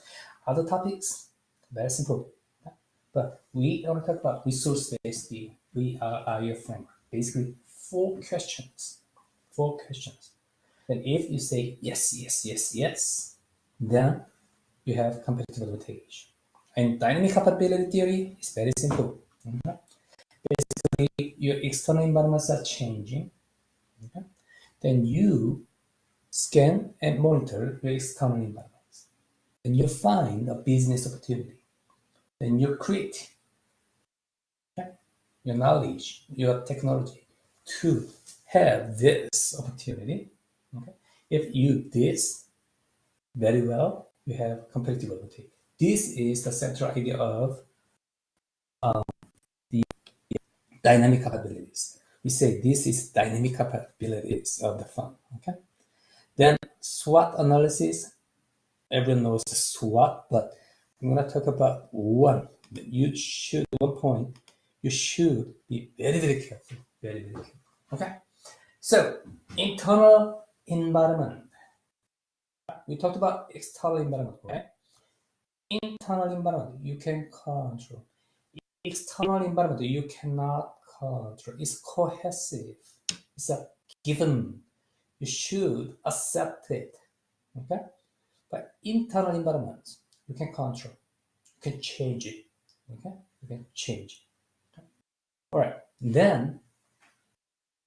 other topics very simple. But we are going to talk about resource-based VRIO framework. Basically, four questions. Four questions. And if you say yes, yes, yes, yes, then you have competitive advantage. And dynamic capability theory is very simple. Okay? Basically, your external environments are changing. Okay? Then you scan and monitor your external environments. Then you find a business opportunity. Then you create your knowledge, your technology to have this opportunity. Okay? If you do this very well, you have competitive advantage. This is the central idea of the dynamic capabilities. We say this is dynamic capabilities of the fund. Okay. Then SWOT analysis. Everyone knows the SWOT, but I'm going to talk about one. You should, one point, you should be very, very careful. Very, very careful. Okay. So, internal environment. We talked about external environment, right? Internal environment, you can control. External environment, you cannot control. It's cohesive. It's a given. You should accept it. Okay? But internal environment, you can control. You can change it. Okay? You can change it. Okay? All right. Then,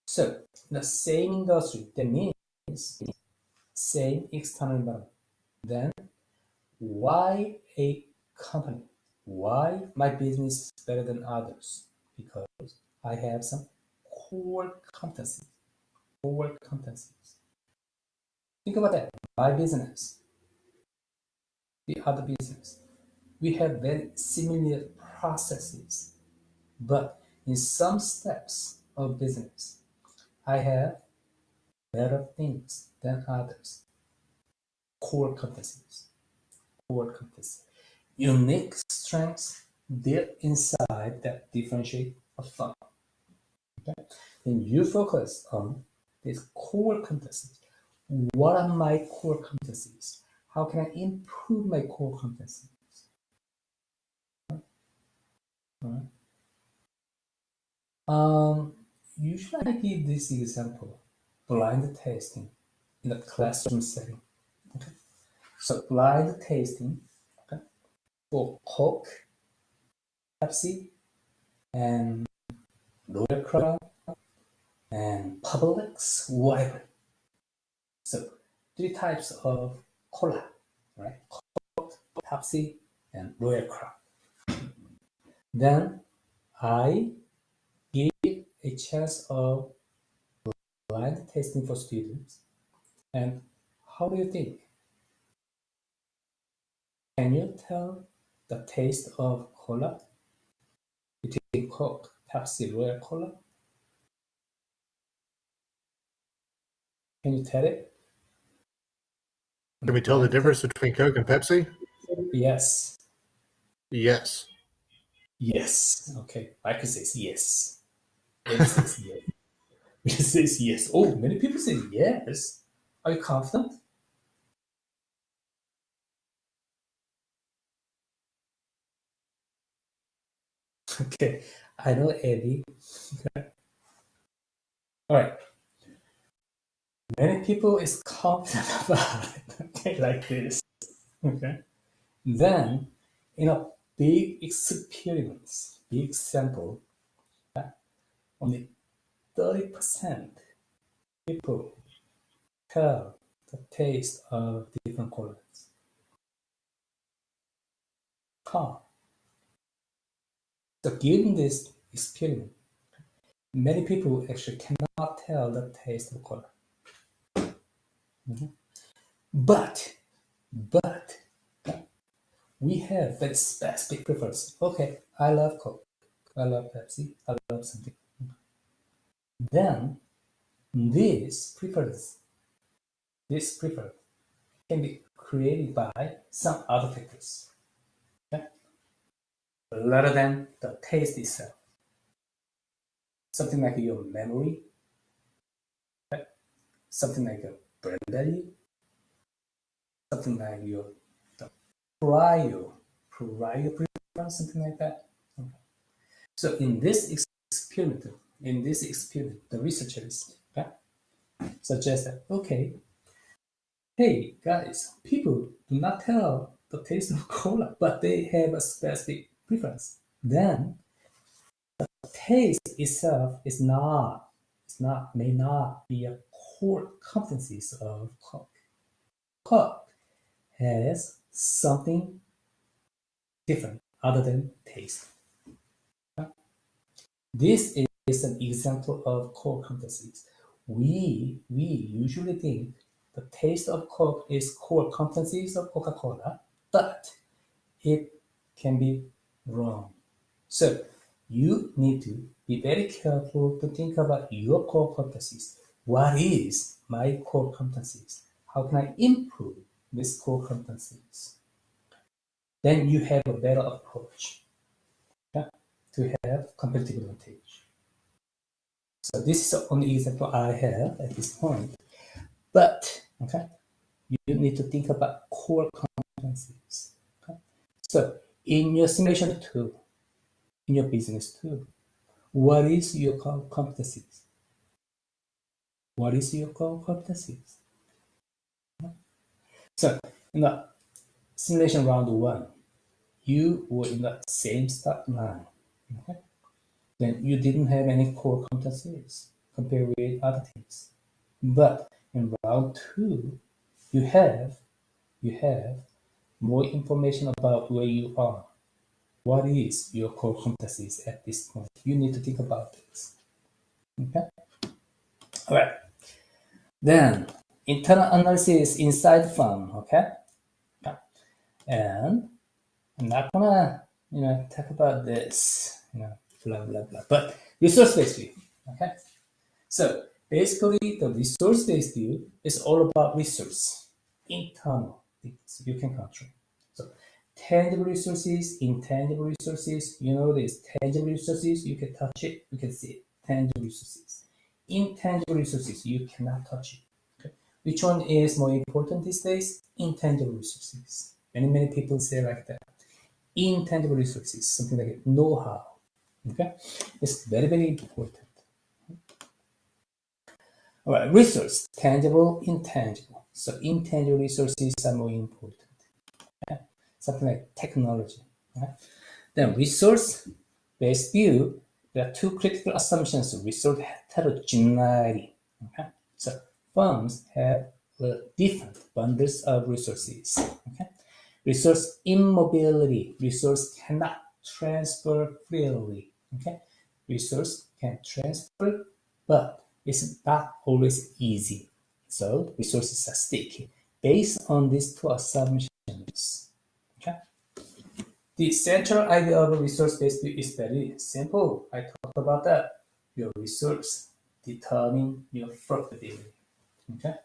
so the same industry, that means same external environment. Then, why a company? Why my business is better than others? Because I have some core competencies. Core competencies. Think about that. My business, the other business, we have very similar processes, but in some steps of business, I have better things than others. Core competencies. Core competencies. Unique strengths there inside that differentiate a fund. Okay? Then you focus on these core competencies. What are my core competencies? How can I improve my core competencies? All right. Usually I give this example, blind tasting in a classroom setting. Okay. So blind tasting, okay, for Coke, Pepsi, and Royal Crown, and Publix, whatever. So three types of cola, right? Coke, Pepsi, and Royal Crown. Then I give a chance of blind tasting for students. And how do you think? Can you tell the taste of cola between Coke, Pepsi, Royal Cola? Can you tell it? Can we tell the difference between Coke and Pepsi? Yes. Yes. Yes. Okay. Michael says yes. Ed says yes. It says yes. Oh, many people say yes. Are you confident? Okay. I know Eddie. All right. Many people is confident about it. Okay, like this. Okay. Then, in a big experiment, big sample, only 30% people tell the taste of different colors. Huh. So given this experiment, many people actually cannot tell the taste of color. But we have very specific preference. Okay, I love Coke, I love Pepsi, I love something. Then this preference can be created by some other factors, okay? Rather than the taste itself. Something like your memory, okay? Something like your brand value, something like your prior preference, something like that. Okay. So in this experiment, the researchers suggest that, okay, hey guys, people do not tell the taste of cola, but they have a specific preference. Then the taste itself may not be a core competencies of Coke. Coke has something different other than taste. This is an example of core competencies. We usually think the taste of Coke is core competencies of Coca-Cola, but it can be wrong. So you need to be very careful to think about your core competencies. What is my core competencies? How can I improve these core competencies? Then you have a better approach to have competitive advantage. So this is the only example I have at this point. But you need to think about core competencies. Okay? So in your simulation too, in your business too, what is your core competencies? What is your core competencies? So in the simulation round 1, you were in the same start line. Okay? Then you didn't have any core competencies compared with other teams. But in round 2, you have more information about where you are. What is your core competencies at this point? You need to think about this. Okay? All right. Then internal analysis inside firm. Okay? And I'm not gonna talk about this, blah blah blah. But resource-based view. Okay? So basically the resource-based view is all about resource, internal things you can control. So tangible resources, intangible resources, this tangible resources, you can touch it, you can see it. Tangible resources. Intangible resources, you cannot touch it. Okay? Which one is more important these days? Intangible resources. Many people say like that. Intangible resources, something like know-how. Okay? It's very important. All right, resource, tangible, intangible. So intangible resources are more important. Okay? Something like technology. Okay? Then resource-based view, there are 2 critical assumptions of resource heterogeneity. Okay? So firms have different bundles of resources. Okay? Resource immobility, resource cannot transfer freely. Okay? Resource can transfer, but it's not always easy. So resources are sticky based on these 2 assumptions. Okay? The central idea of a resource-based view is very simple. I talked about that. Your resource determine your profitability. Okay?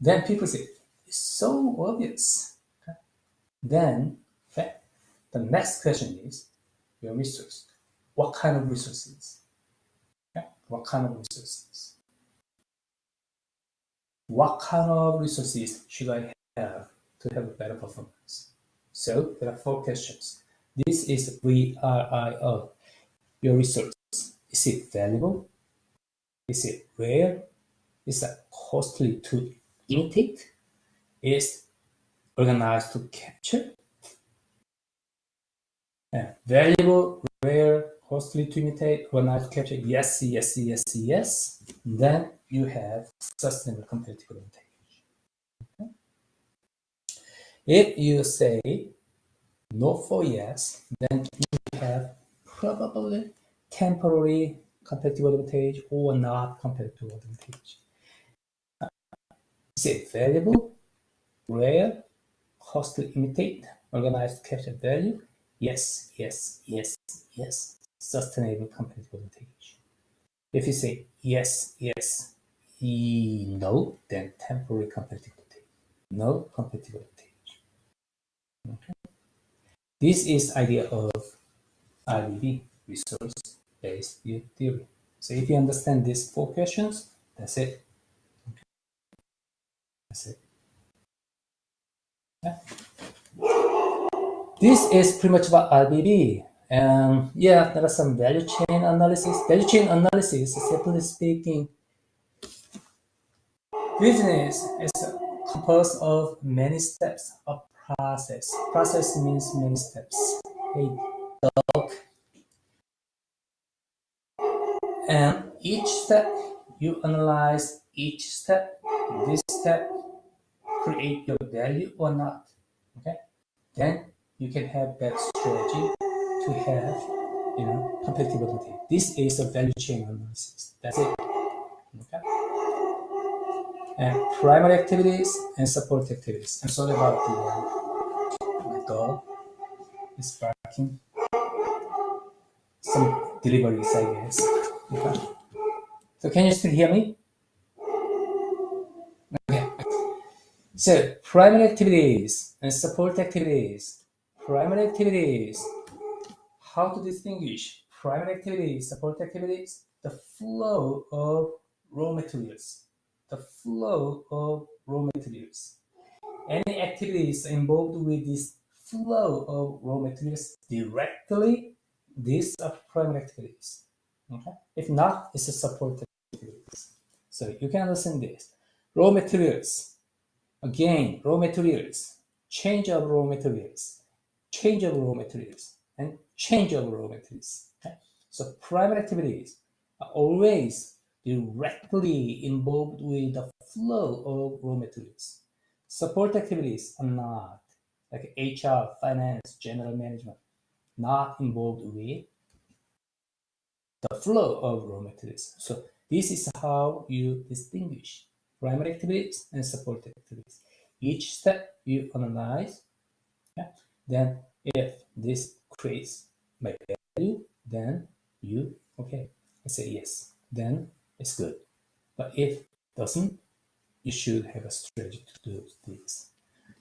Then people say, it's so obvious. Okay? Then the next question is your resource. What kind of resources? Okay? What kind of resources? What kind of resources should I have to have a better performance? So there are 4 questions. This is RIO, your resource. Is it valuable? Is it rare? Is it costly to imitate? Is organized to capture? Valuable, rare, costly to imitate or not to capture, yes, yes, yes, yes, then you have sustainable competitive advantage. Okay? If you say no for yes, then you have probably temporary competitive advantage or not competitive advantage. Is it valuable, rare, costly to imitate, organized to capture value? Yes, yes, yes, yes. Sustainable competitive advantage. If you say yes, yes, no, then temporary competitive advantage. No competitive advantage. Okay. This is idea of RBB, resource-based theory. So if you understand these 4 questions, that's it. Okay. That's it. Yeah. This is pretty much about RBB. And yeah, there are some value chain analysis. Value chain analysis, simply speaking, business is composed of many steps of process. Process means many steps. Hey, dog. And each step, you analyze each step. This step create your value or not. Okay, then you can have that strategy to have, competitive advantage. This is a value chain analysis. That's it. Okay. And primary activities and support activities. I'm sorry about my dog is barking. Some deliveries, I guess. Okay. So can you still hear me? Okay. So primary activities and support activities. Primary activities. How to distinguish primary activities, support activities? The flow of raw materials. The flow of raw materials. Any activities involved with this flow of raw materials directly, these are primary activities. Okay? If not, it's a support activities. So you can understand this. Raw materials. Again, raw materials. Change of raw materials. Change of raw materials. And change of raw materials. Okay? So primary activities are always directly involved with the flow of raw materials. Support activities are not, like HR, finance, general management, not involved with the flow of raw materials. So this is how you distinguish primary activities and support activities. Each step you analyze, yeah? Then if this creates my value, then you, okay, I say yes, then it's good. But if doesn't, you should have a strategy to do this.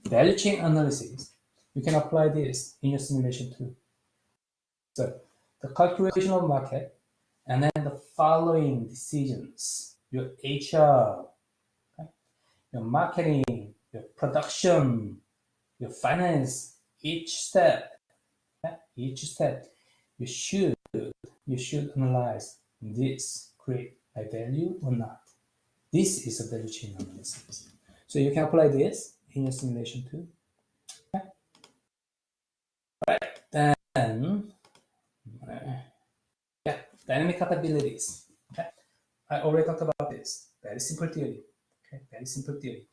Value chain analysis, you can apply this in your simulation too. So the calculation of market, and then the following decisions, your HR, okay? Your marketing, your production, your finance, each step, okay? Each step, you should analyze this create a value or not. This is a value chain analysis. So you can apply this in your simulation too. Okay? Right, then, yeah, dynamic capabilities. Okay? I already talked about this. Very simple theory. Okay, very simple theory.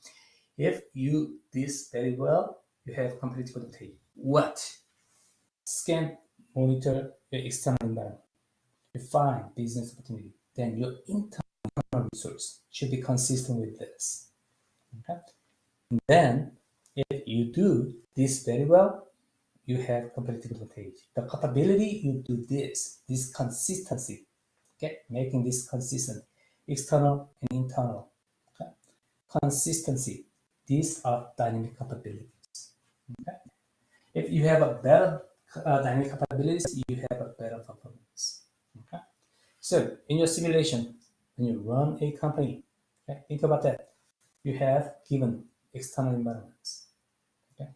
If you do this very well, you have competitive advantage. What? Scan, monitor your external environment. You find business opportunity. Then your internal resource should be consistent with this. Okay? And then, if you do this very well, you have competitive advantage. The capability you do this consistency, okay, making this consistent, external and internal, okay? Consistency. These are dynamic capabilities. Okay? If you have a better dynamic capabilities, you have a better performance. Okay? So in your simulation, when you run a company, okay, think about that. You have given external environments. Okay?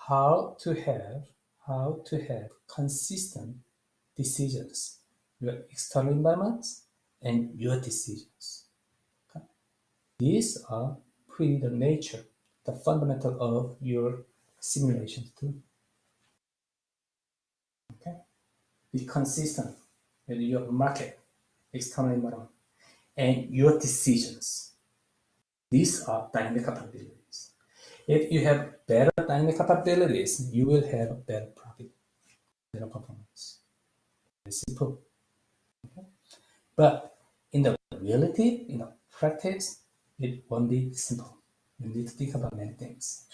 How to have consistent decisions, your external environments and your decisions. Okay? These are pretty the nature, the fundamental of your simulations too. Okay? Be consistent. and your market, external environment, and your decisions. These are dynamic capabilities. If you have better dynamic capabilities, you will have better profit, better performance. It's simple. Okay? But in the reality, in the practice, it won't be simple. You need to think about many things.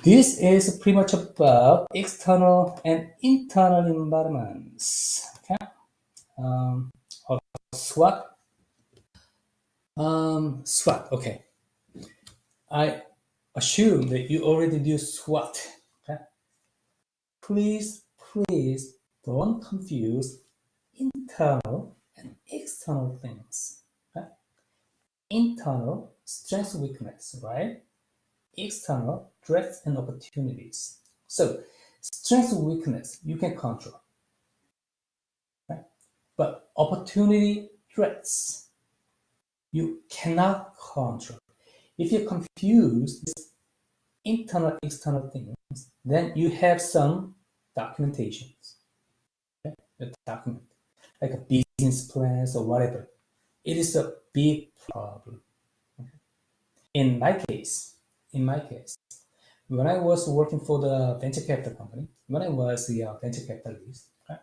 This is pretty much about external and internal environments. Okay. SWOT. SWOT. Okay. I assume that you already do SWOT. Okay. Please don't confuse internal and external things. Okay. Internal, strength, weakness, right? External, threats and opportunities. So, strength, weakness, you can control. Right? But opportunity, threats, you cannot control. If you confuse these internal, external things, then you have some documentations. Okay? A document, like a business plans or whatever. It is a big problem. Okay? In my case, when I was working for the venture capital company, when I was the venture capitalist, okay,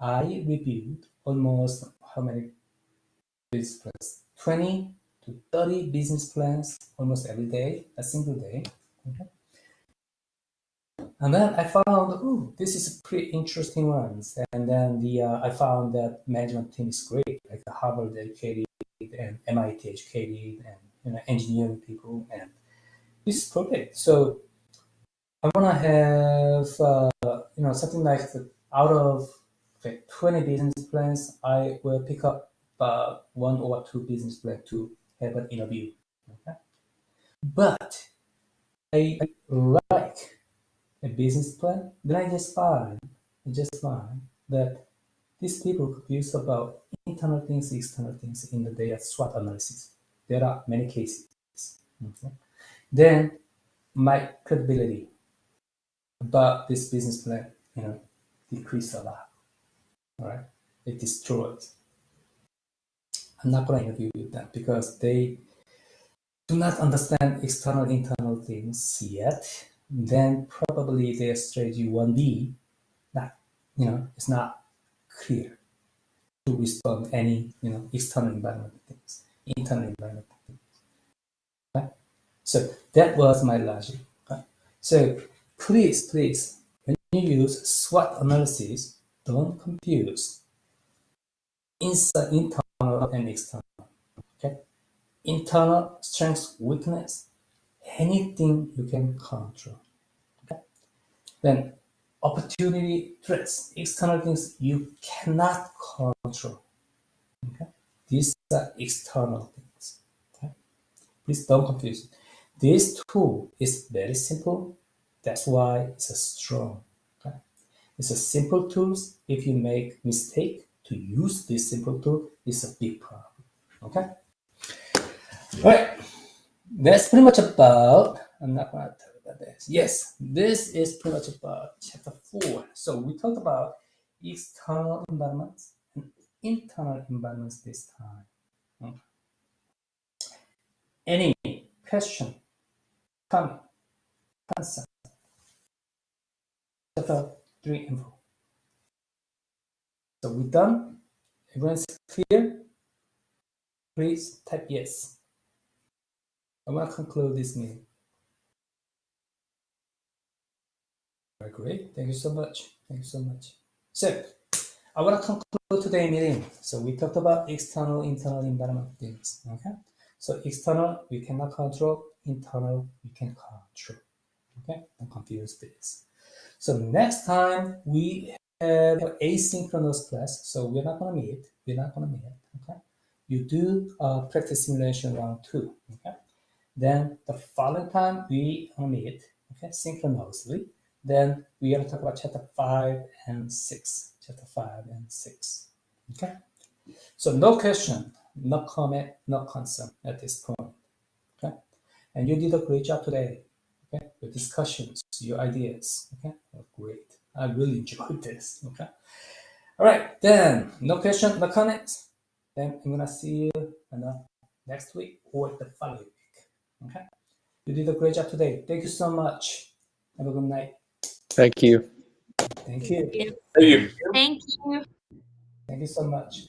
I reviewed almost how many business plans? 20 to 30 business plans almost every day, a single day. Okay. And then I found, oh, this is a pretty interesting one. And then I found that management team is great, like the Harvard educated and MIT educated and engineering people, and this is perfect. So I want to have something like out of 20 business plans, I will pick up one or two business plans to have an interview. Okay? But I like a business plan, then I just find that these people confuse about internal things, external things in the data SWOT analysis. There are many cases. Okay? Then my credibility about this business plan, decrease a lot. All right, it destroys. I'm not going to interview with them because they do not understand external, internal things yet. Then probably their strategy won't be not, it's not clear to respond any, external environment things, internal environment things. Okay? So that was my logic. Okay? So please, when you use SWOT analysis, don't confuse inside, internal and external. Okay, internal strengths, weakness, anything you can control. Okay, then opportunity, threats, external things you cannot control. Okay, these are external things. Okay, please don't confuse. This tool is very simple. That's why it's a strong. Okay, it's a simple tool. If you make mistake to use this simple tool, it's a big problem. Okay. All right. That's pretty much about, I'm not going to tell you about this. Yes, this is pretty much about chapter 4. So we talked about external environments and internal environments this time. Okay. Any question, comment, concept? Chapter 3 and 4. So we're done. Everyone's clear? Please type yes. I want to conclude this meeting. Very great. Thank you so much. Thank you so much. So I want to conclude today's meeting. So we talked about external, internal environment things. Okay. So external we cannot control. Internal we can control. Okay. Don't confuse this. So next time we have asynchronous class. So we're not gonna meet. Okay. You do practice simulation round 2. Okay. Then the following time we gonna meet. Okay. Synchronously. Then we are going to talk about chapter 5 and 6. Chapter 5 and 6. Okay? So no question, no comment, no concern at this point. Okay? And you did a great job today. Okay? Your discussions, your ideas. Okay? Oh, great. I really enjoyed this. Okay? All right, then no question, no comments. Then I'm gonna see you next week or the following week. Okay, you did a great job today. Thank you so much. Have a good night. Thank you. Thank you. Thank you. Thank you. Thank you so much.